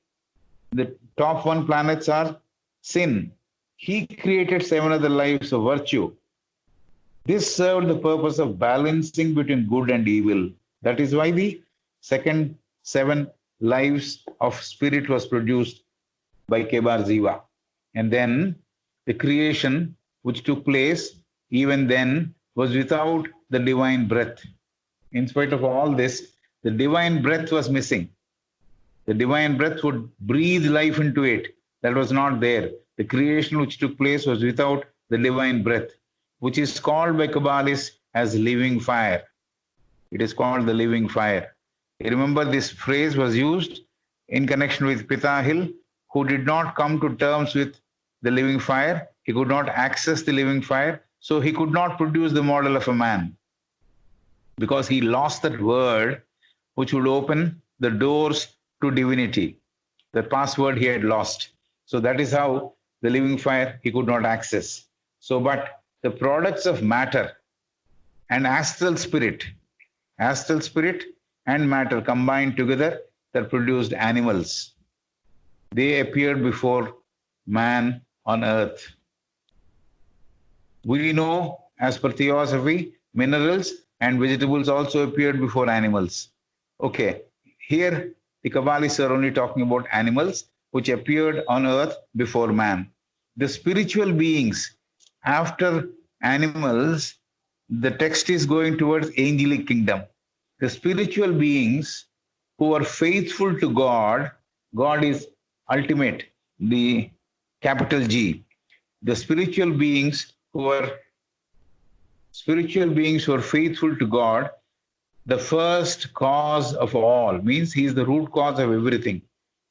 The top 1 planets are sin. He created 7 other lives of virtue. This served the purpose of balancing between good and evil. That is why the second 7 lives of spirit was produced by Kebar Ziva. And then the creation which took place even then was without the divine breath. In spite of all this, the divine breath was missing. The divine breath would breathe life into it. That was not there. The creation which took place was without the divine breath, which is called by Kabbalists as living fire. It is called the living fire. You remember this phrase was used in connection with Pitahil, who did not come to terms with the living fire. He could not access the living fire, so he could not produce the model of a man, because he lost that word which would open the doors to divinity. The password he had lost. So that is how the living fire he could not access. So, but the products of matter and astral spirit and matter combined together, that produced animals. They appeared before man on earth. We know, as per Theosophy, minerals and vegetables also appeared before animals. Okay, here the Kabbalists are only talking about animals which appeared on earth before man. The spiritual beings, after animals, the text is going towards angelic kingdom. The spiritual beings who are faithful to God, God is ultimate, the capital G. The spiritual beings who are faithful to God, the first cause of all, means he is the root cause of everything.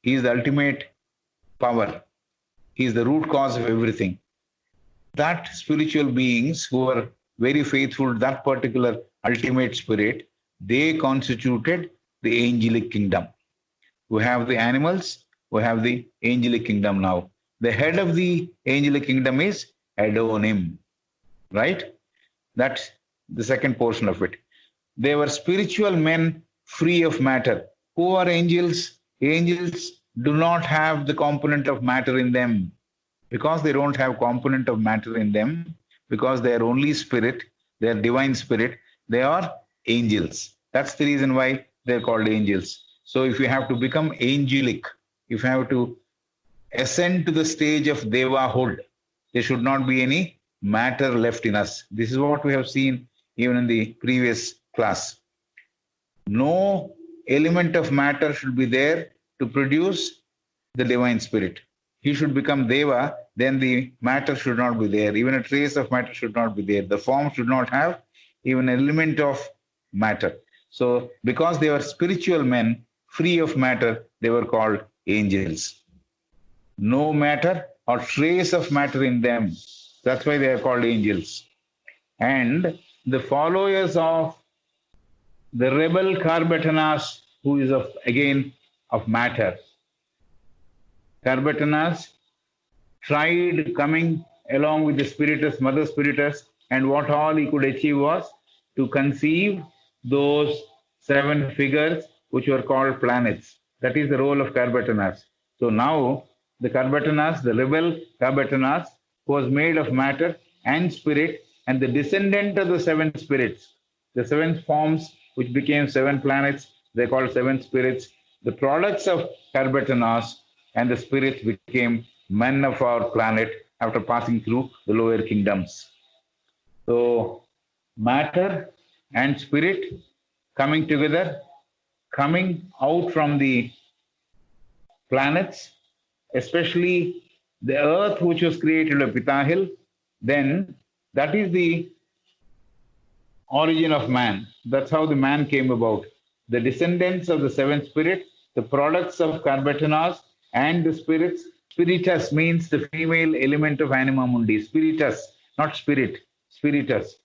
He is the ultimate power. He is the root cause of everything. That spiritual beings who are very faithful to that particular ultimate spirit, they constituted the angelic kingdom. We have the animals, we have the angelic kingdom now. The head of the angelic kingdom is Adonim, right? That's the second portion of it. They were spiritual men free of matter. Who are angels? Angels do not have the component of matter in them. Because they don't have component of matter in them, because they are only spirit, they are divine spirit, they are angels. That's the reason why they're called angels. So if you have to become angelic, if you have to ascend to the stage of devahood, there should not be any matter left in us. This is what we have seen even in the previous class. No element of matter should be there to produce the divine spirit. He should become Deva, then the matter should not be there. Even a trace of matter should not be there. The form should not have even an element of matter. So, because they were spiritual men, free of matter, they were called angels. No matter or trace of matter in them. That's why they are called angels. And the followers of the rebel Karbatanas, who is of matter. Karbatanas tried coming along with the spiritus, mother spiritus, and what all he could achieve was to conceive those 7 figures which were called planets. That is the role of Karbatanas. So now the Karbatanas, the rebel Karbatanas, was made of matter and spirit, and the descendant of the 7 spirits, the 7 forms which became 7 planets, they called 7 spirits. The products of Karbatanas and the spirits became men of our planet after passing through the lower kingdoms. So matter and spirit coming together, coming out from the planets, especially the earth which was created by Pitahil, then that is the origin of man. That's how the man came about. The descendants of the 7 spirits, the products of Karbatanas and the spirits. Spiritus means the female element of anima mundi. Spiritus, not spirit, spiritus.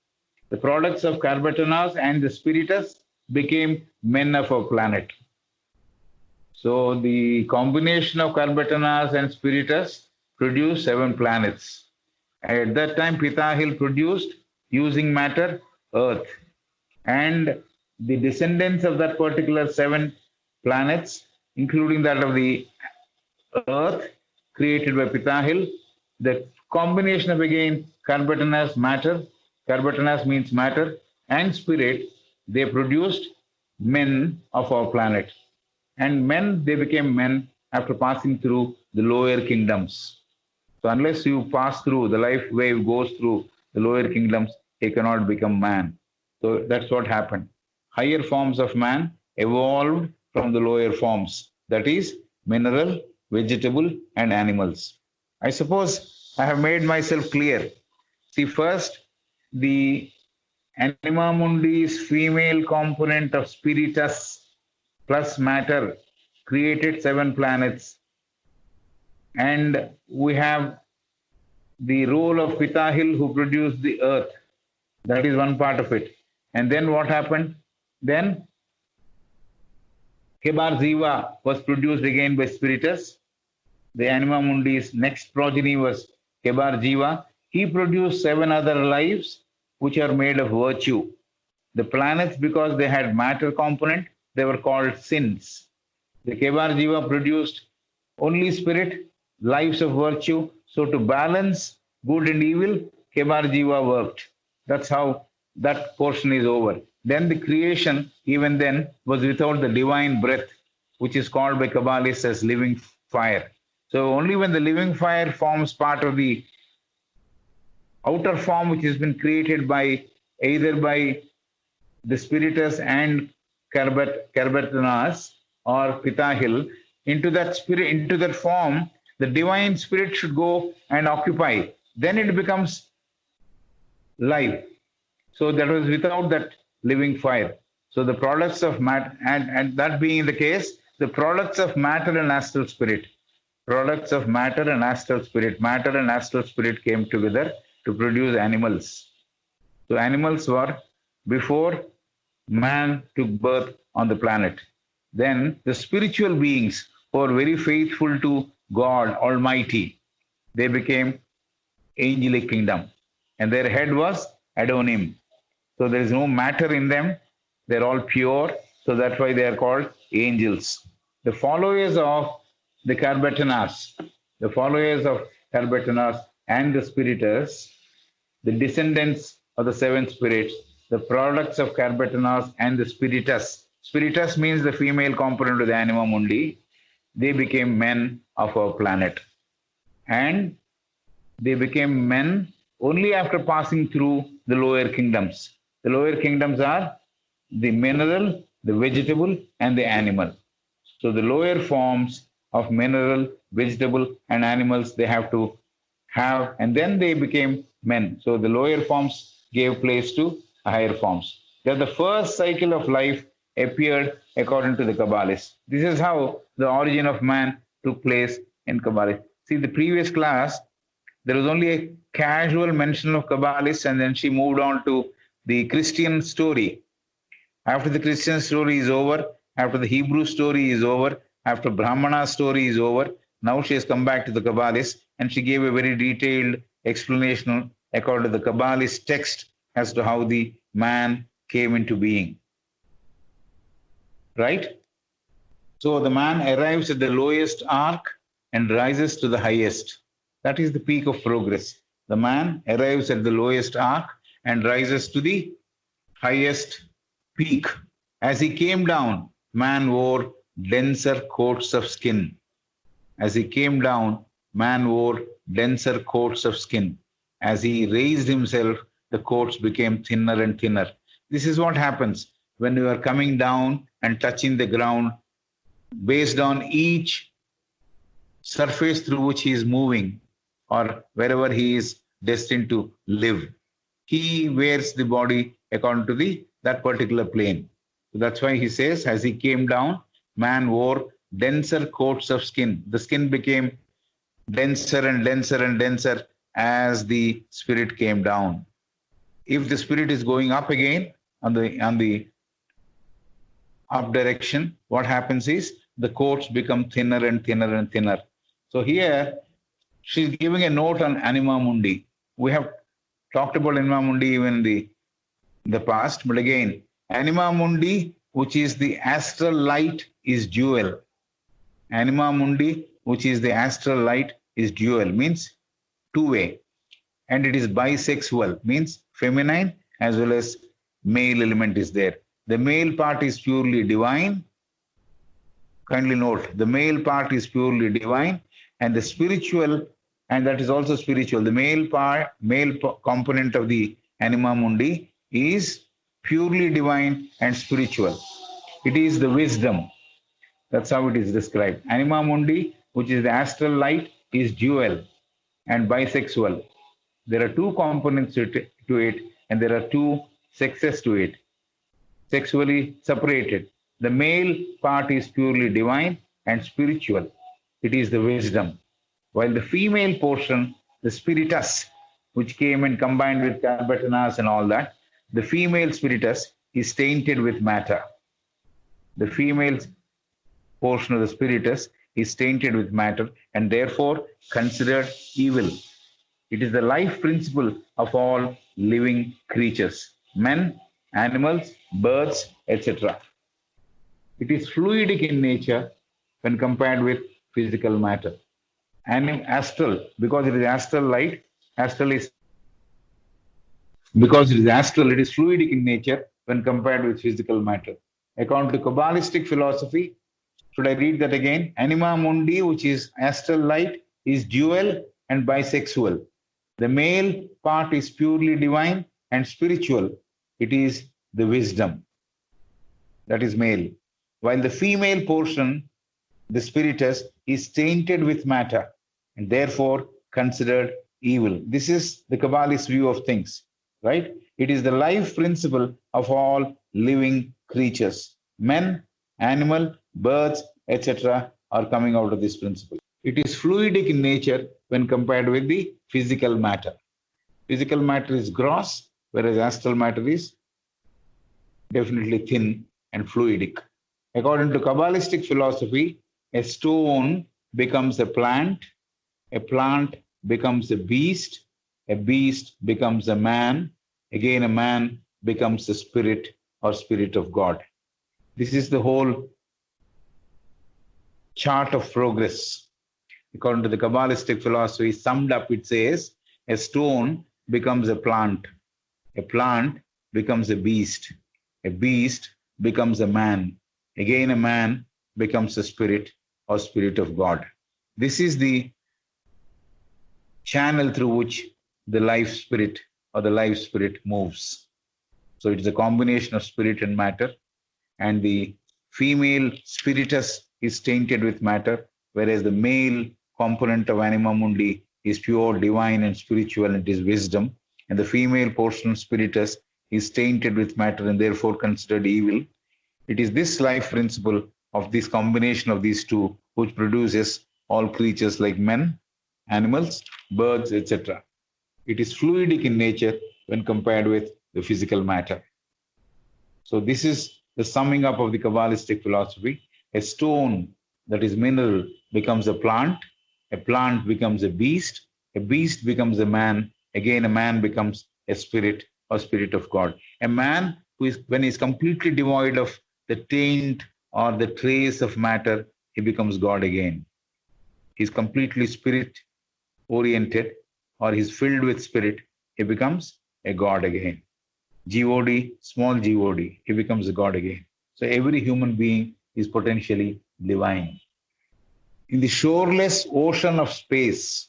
The products of Karbatanas and the spiritus became men of our planet. So the combination of Karbatanas and spiritus produced 7 planets. At that time, Pitahil produced, using matter, earth. And the descendants of that particular 7 planets, including that of the earth, created by Pitahil, the combination of again Karbatanas, matter, Karbatanas means matter, and spirit, they produced men of our planet. And men, they became men after passing through the lower kingdoms. So unless you pass through, the life wave goes through the lower kingdoms, he cannot become man. So that's what happened. Higher forms of man evolved from the lower forms, that is, mineral, vegetable, and animals. I suppose I have made myself clear. See, first, the anima mundi's female component of spiritus plus matter created 7 planets. And we have the role of Pitahil who produced the earth. That is one part of it. And then what happened? Then Kebar Ziva was produced again by spiritus. The anima mundi's next progeny was Kebar Jiva. He produced 7 other lives which are made of virtue. The planets, because they had matter component, they were called sins. The Kebar Jiva produced only spirit, lives of virtue. So to balance good and evil, Kebar Jiva worked. That's how that portion is over. Then the creation, even then, was without the divine breath, which is called by Kabbalists as living fire. So only when the living fire forms part of the outer form which has been created by either by the spiritus and Karbatanas or Pitahil, into that spirit, into that form, the divine spirit should go and occupy. Then it becomes life. So that was without that living fire. So the products of matter, and that being the case, the products of matter and astral spirit, products of matter and astral spirit, matter and astral spirit came together to produce animals. So animals were before man took birth on the planet. Then the spiritual beings who are very faithful to God Almighty, they became angelic kingdom. And their head was Adonim. So there is no matter in them. They're all pure. So that's why they are called angels. The followers of the Karbatanas, and the spiritus, the descendants of the 7 spirits, the products of Karbatanas and the spiritus. Spiritus means the female component of the anima mundi. They became men of our planet. And they became men only after passing through the lower kingdoms. The lower kingdoms are the mineral, the vegetable, and the animal. So the lower forms of mineral, vegetable, and animals they have to have, and then they became men. So the lower forms gave place to higher forms. That the first cycle of life appeared according to the Kabbalists. This is how the origin of man took place in Kabbalah. See, the previous class, there was only a casual mention of Kabbalists, and then she moved on to the Christian story. After the Christian story is over, after the Hebrew story is over, after Brahmana story is over, now she has come back to the Kabbalists, and she gave a very detailed explanation according to the Kabbalist text as to how the man came into being. Right? So the man arrives at the lowest arc and rises to the highest. That is the peak of progress. The man arrives at the lowest arc and rises to the highest peak. As he came down, man wore denser coats of skin. As he came down, man wore denser coats of skin. As he raised himself, the coats became thinner and thinner. This is what happens when you are coming down and touching the ground. Based on each surface through which he is moving or wherever he is destined to live, he wears the body according to that particular plane. So that's why he says, as he came down, man wore denser coats of skin. The skin became denser and denser and denser as the spirit came down. If the spirit is going up again on the up direction, what happens is the coats become thinner and thinner and thinner. So here she's giving a note on anima mundi. We have talked about anima mundi even in the past, but again, anima mundi, which is the astral light, is dual. Anima mundi, which is the astral light, is dual, means two-way. And it is bisexual, means feminine as well as male element is there. The male part is purely divine. Kindly note, the male part is purely divine, and the spiritual, and that is also spiritual. The male component of the anima mundi is purely divine and spiritual. It is the wisdom. That's how it is described. Anima mundi, which is the astral light, is dual and bisexual. There are two components to it, and there are two sexes to it, sexually separated. The male part is purely divine and spiritual. It is the wisdom. While the female portion, the spiritus, which came and combined with Kabatanas and all that, the female spiritus is tainted with matter. The female portion of the spiritus is tainted with matter and therefore considered evil. It is the life principle of all living creatures, men, animals, birds, etc. It is fluidic in nature when compared with physical matter. And astral, because it is astral light, because it is astral, it is fluidic in nature when compared with physical matter. According to Kabbalistic philosophy, should I read that again? Anima mundi, which is astral light, is dual and bisexual. The male part is purely divine and spiritual. It is the wisdom. That is male. While the female portion, the spiritus, is tainted with matter and therefore considered evil. This is the Kabbalist view of things, right? It is the life principle of all living creatures. Men, animal, birds, etc. are coming out of this principle. It is fluidic in nature when compared with the physical matter. Physical matter is gross, whereas astral matter is definitely thin and fluidic. According to Kabbalistic philosophy, a stone becomes a plant becomes a beast becomes a man, again a man becomes a spirit or spirit of God. This is the whole chart of progress. According to the Kabbalistic philosophy, summed up, it says, a stone becomes a plant becomes a beast becomes a man, again a man becomes a spirit or spirit of God. This is the channel through which the life spirit or the life spirit moves. So it is a combination of spirit and matter, and the female spiritus is tainted with matter, whereas the male component of anima mundi is pure, divine, and spiritual, and it is wisdom. And the female portion of spiritus is tainted with matter and therefore considered evil. It is this life principle of this combination of these two which produces all creatures like men, animals, birds, etc. It is fluidic in nature when compared with the physical matter. So this is the summing up of the Kabbalistic philosophy. A stone that is mineral becomes a plant becomes a beast becomes a man, again a man becomes a spirit or spirit of God. A man who is, when he is completely devoid of the taint or the trace of matter, he becomes God again. He is completely spirit oriented or he is filled with spirit, he becomes a God again. God, small God, he becomes a God again. So every human being is potentially divine. In the shoreless ocean of space,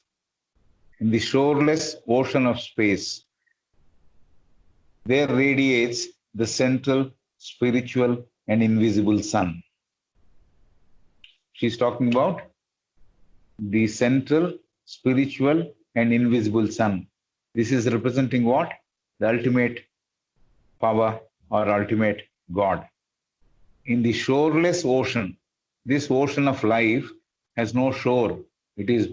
there radiates the central spiritual and invisible sun. She's talking about the central spiritual and invisible sun. This is representing what? The ultimate power or ultimate God. In the shoreless ocean, this ocean of life has no shore. It is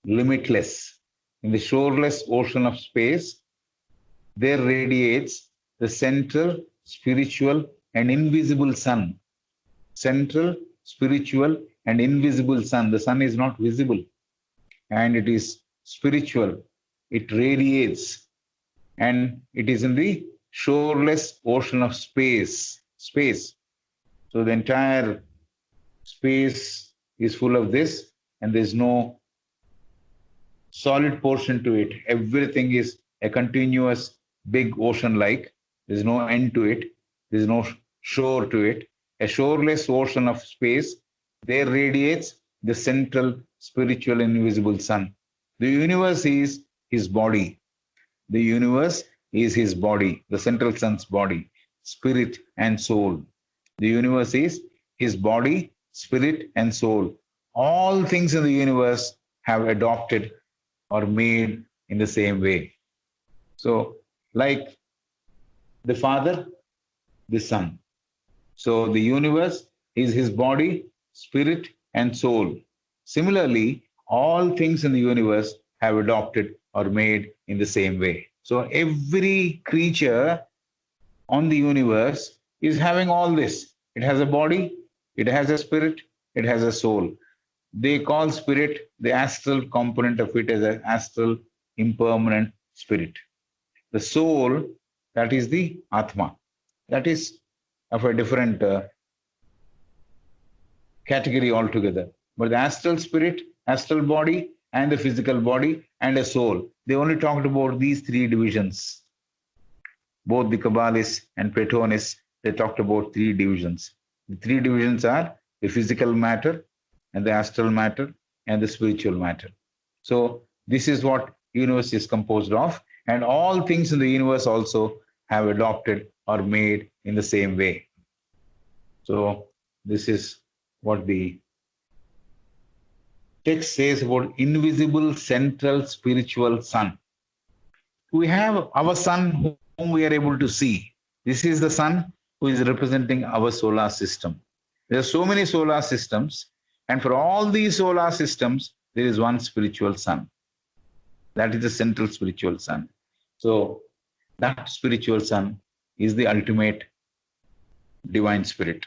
limitless. In the shoreless ocean of space, there radiates the central, spiritual, and invisible sun. Central, spiritual, and invisible sun. The sun is not visible, and it is spiritual. It radiates, and it is in the shoreless ocean of space. So the entire space is full of this, and there's no solid portion to it. Everything is a continuous big ocean like. There's no end to it. There's no shore to it. A shoreless ocean of space, there radiates the central spiritual invisible sun. The universe is his body. The universe is his body, the central sun's body, spirit and soul. The universe is his body, spirit and soul. All things in the universe have adopted or made in the same way. So, like the Father, the Son. So, the universe is his body, spirit, and soul. Similarly, all things in the universe have adopted or made in the same way. So, every creature on the universe is having all this. It has a body, it has a spirit, it has a soul. They call spirit the astral component of it as an astral impermanent spirit. The soul, that is the Atma, that is of a different category altogether. But the astral spirit, astral body, and the physical body, and a soul, they only talked about these three divisions. Both the Kabbalists and Platonists, they talked about three divisions. The three divisions are the physical matter, and the astral matter, and the spiritual matter. So this is what universe is composed of, and all things in the universe also have adopted or made in the same way. So this is what the text says about invisible central spiritual sun. We have our sun whom we are able to see. This is the sun who is representing our solar system. There are so many solar systems, and for all these solar systems, there is one spiritual sun. That is the central spiritual sun. So that spiritual sun is the ultimate divine spirit.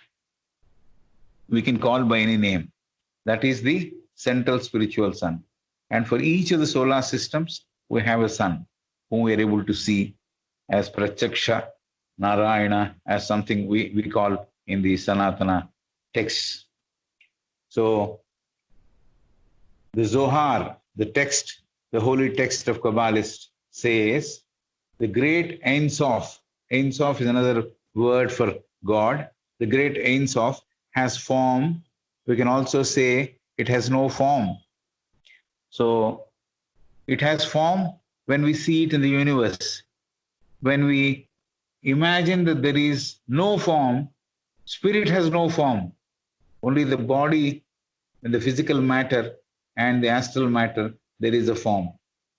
We can call by any name. That is the central spiritual sun. And for each of the solar systems, we have a sun whom we are able to see as Pratyaksha, Narayana, as something we call in the Sanatana texts. So the Zohar, the text, the holy text of Kabbalists, says the great Ein Sof. Ein Sof is another word for God. The great Ein Sof has form. We can also say it has no form. So it has form when we see it in the universe. When we imagine that there is no form, spirit has no form, only the body and the physical matter and the astral matter, there is a form.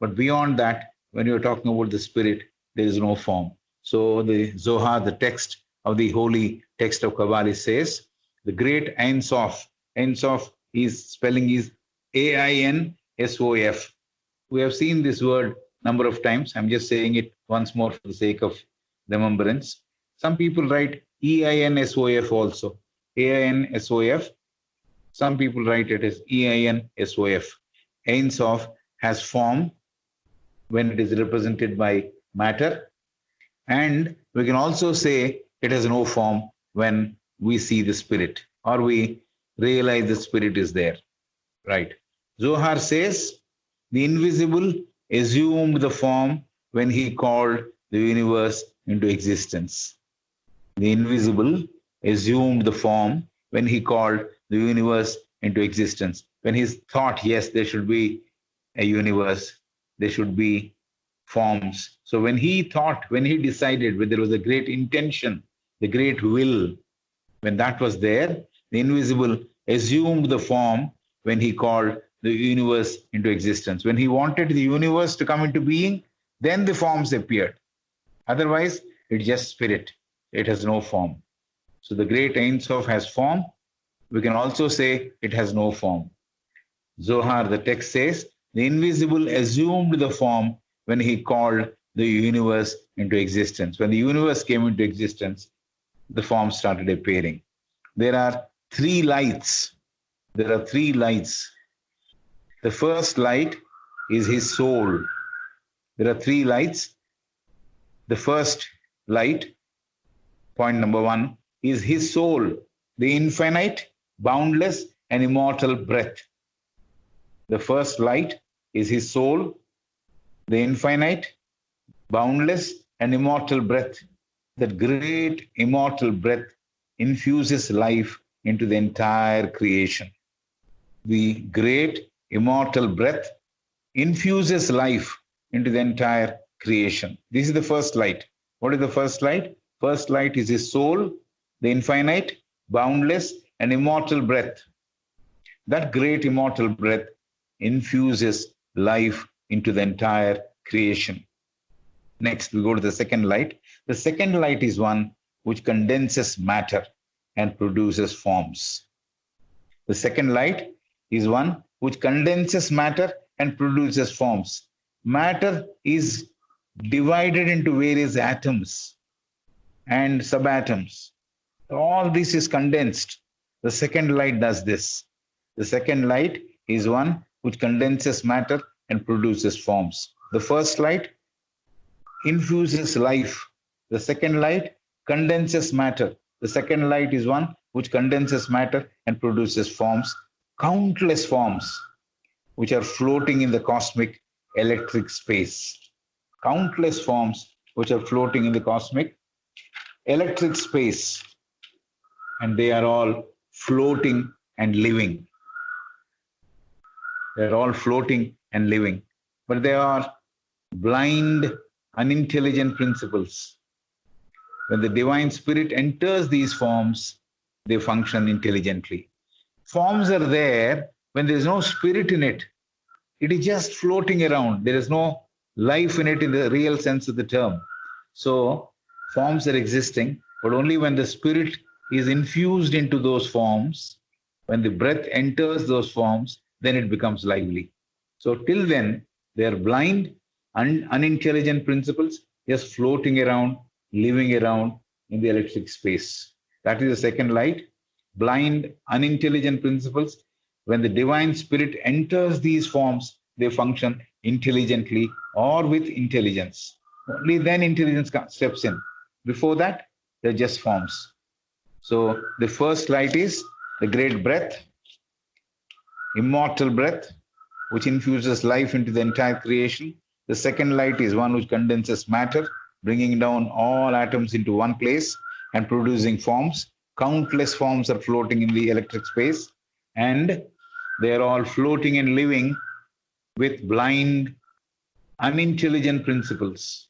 But beyond that, when you're talking about the spirit, there is no form. So the Zohar, the text of the holy text of Kabbalah says, the great Ein Sof, is spelling is Ainsof. We have seen this word number of times. I'm just saying it once more for the sake of remembrance. Some people write Einsof also. Ainsof. Some people write it as Einsof. Ein Sof has form when it is represented by matter, and we can also say it has no form when we see the spirit or we realize the spirit is there. Right. Zohar says the invisible assumed the form when he called the universe into existence. The invisible assumed the form when he called the universe into existence. When he thought, yes, there should be a universe, there should be forms. So when he thought, when he decided, when there was a great intention, the great will, when that was there, the invisible assumed the form when he called the universe into existence. When he wanted the universe to come into being, then the forms appeared. Otherwise, it's just spirit. It has no form. So the great Ein Sof has form. We can also say it has no form. Zohar, the text says, the invisible assumed the form when he called the universe into existence. When the universe came into existence, the form started appearing. There are three lights. There are three lights. The first light is his soul. There are three lights. The first light, point number one, is his soul, the infinite, boundless, and immortal breath. The first light is his soul, the infinite, boundless, and immortal breath. That great immortal breath infuses life into the entire creation. The great immortal breath infuses life into the entire creation. This is the first light. What is the first light? First light is his soul, the infinite, boundless, and immortal breath. That great immortal breath infuses life into the entire creation. Next, we go to the second light. The second light is one which condenses matter and produces forms. The second light is one which condenses matter and produces forms. Matter is divided into various atoms and subatoms. All this is condensed. The second light does this. The second light is one which condenses matter and produces forms. The first light infuses life. The second light condenses matter. The second light is one which condenses matter and produces forms, countless forms, which are floating in the cosmic electric space. Countless forms which are floating in the cosmic electric space. And they are all floating and living. They're all floating and living. But they are blind, unintelligent principles. When the divine spirit enters these forms, they function intelligently. Forms are there when there is no spirit in it. It is just floating around. There is no life in it in the real sense of the term. So forms are existing, but only when the spirit is infused into those forms, when the breath enters those forms, then it becomes lively. So till then, they are blind, unintelligent principles, just floating around, living around in the electric space. That is the second light. Blind, unintelligent principles. When the divine spirit enters these forms, they function intelligently or with intelligence. Only then intelligence steps in. Before that, they're just forms. So the first light is the great breath, immortal breath, which infuses life into the entire creation. The second light is one which condenses matter, bringing down all atoms into one place and producing forms. Countless forms are floating in the electric space, and they are all floating and living with blind, unintelligent principles.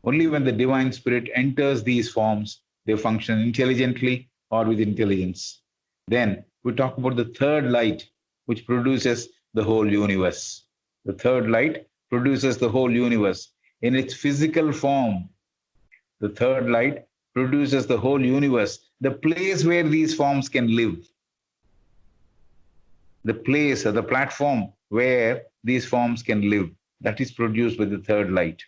Only when the divine spirit enters these forms, they function intelligently or with intelligence. Then we talk about the third light, which produces the whole universe. The third light produces the whole universe in its physical form. The third light produces the whole universe, the place where these forms can live, the place or the platform where these forms can live. That is produced by the third light.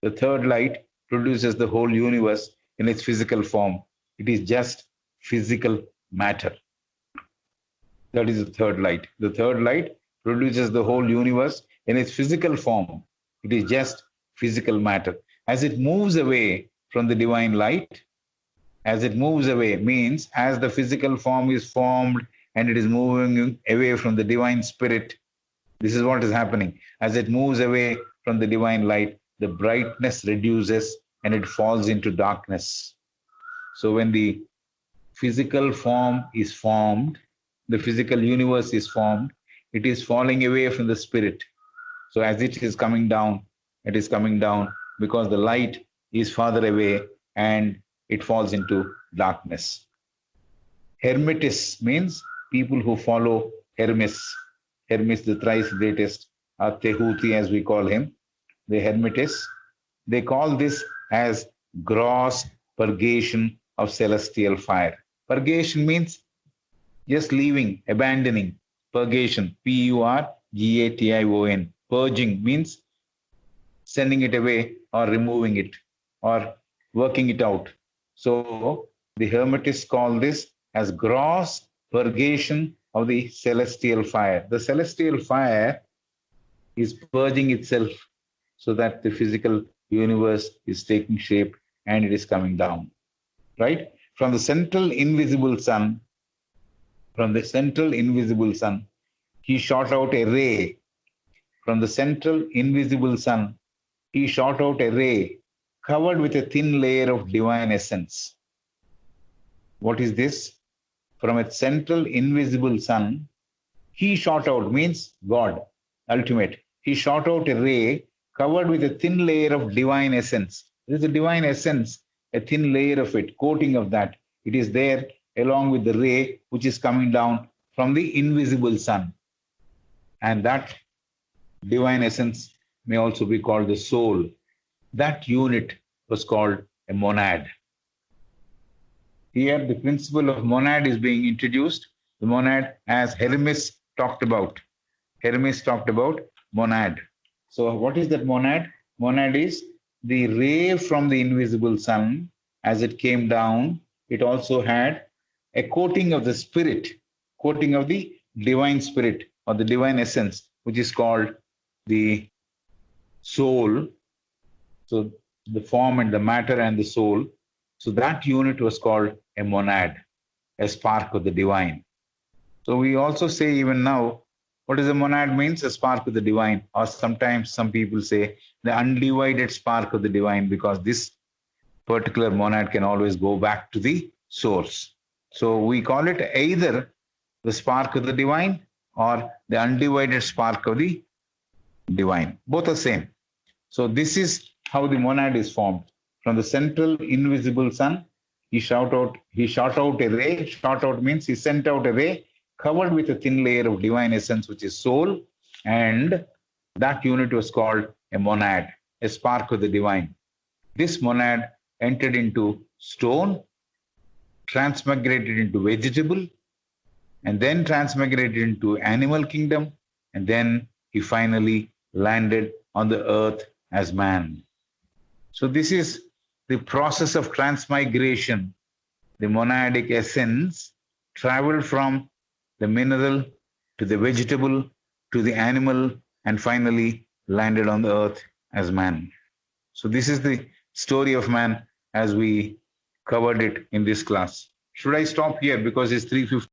The third light produces the whole universe in its physical form. It is just physical matter. That is the third light. The third light produces the whole universe in its physical form. It is just physical matter. As it moves away from the divine light, as it moves away means as the physical form is formed and it is moving away from the divine spirit, this is what is happening. As it moves away from the divine light, the brightness reduces and it falls into darkness. So when the physical form is formed, the physical universe is formed, it is falling away from the spirit. So as it is coming down, it is coming down because the light is farther away and it falls into darkness. Hermetists means people who follow Hermes. Hermes, the thrice greatest, or Tehuti as we call him, the Hermetists. They call this as gross purgation of celestial fire. Purgation means just leaving, abandoning. Purgation, Purgation. Purging means sending it away or removing it or working it out. So the Hermetists call this as gross purgation of the celestial fire. The celestial fire is purging itself so that the physical universe is taking shape and it is coming down. Right? From the central invisible sun, he shot out a ray. From the central invisible sun, he shot out a ray covered with a thin layer of divine essence. What is this? From a central invisible sun, he shot out means God, ultimate. He shot out a ray covered with a thin layer of divine essence. There is a divine essence, a thin layer of it, coating of that. It is there along with the ray which is coming down from the invisible sun. And that divine essence may also be called the soul. That unit was called a monad. Here, the principle of monad is being introduced. The monad, as Hermes talked about. Hermes talked about monad. So, what is that monad? Monad is the ray from the invisible sun. As it came down, it also had a coating of the spirit, coating of the divine spirit or the divine essence, which is called the soul. So, the form and the matter and the soul. So that unit was called a monad, a spark of the divine. So we also say even now, what is a monad means? A spark of the divine. Or sometimes some people say the undivided spark of the divine, because this particular monad can always go back to the source. So we call it either the spark of the divine or the undivided spark of the divine. Both are same. So this is how the monad is formed. From the central invisible sun, he shot out a ray. Shot out means he sent out a ray covered with a thin layer of divine essence, which is soul. And that unit was called a monad, a spark of the divine. This monad entered into stone, transmigrated into vegetable, and then transmigrated into animal kingdom. And then he finally landed on the earth as man. So this is the process of transmigration. The monadic essence traveled from the mineral to the vegetable to the animal and finally landed on the earth as man. So this is the story of man as we covered it in this class. Should I stop here because it's 3:50?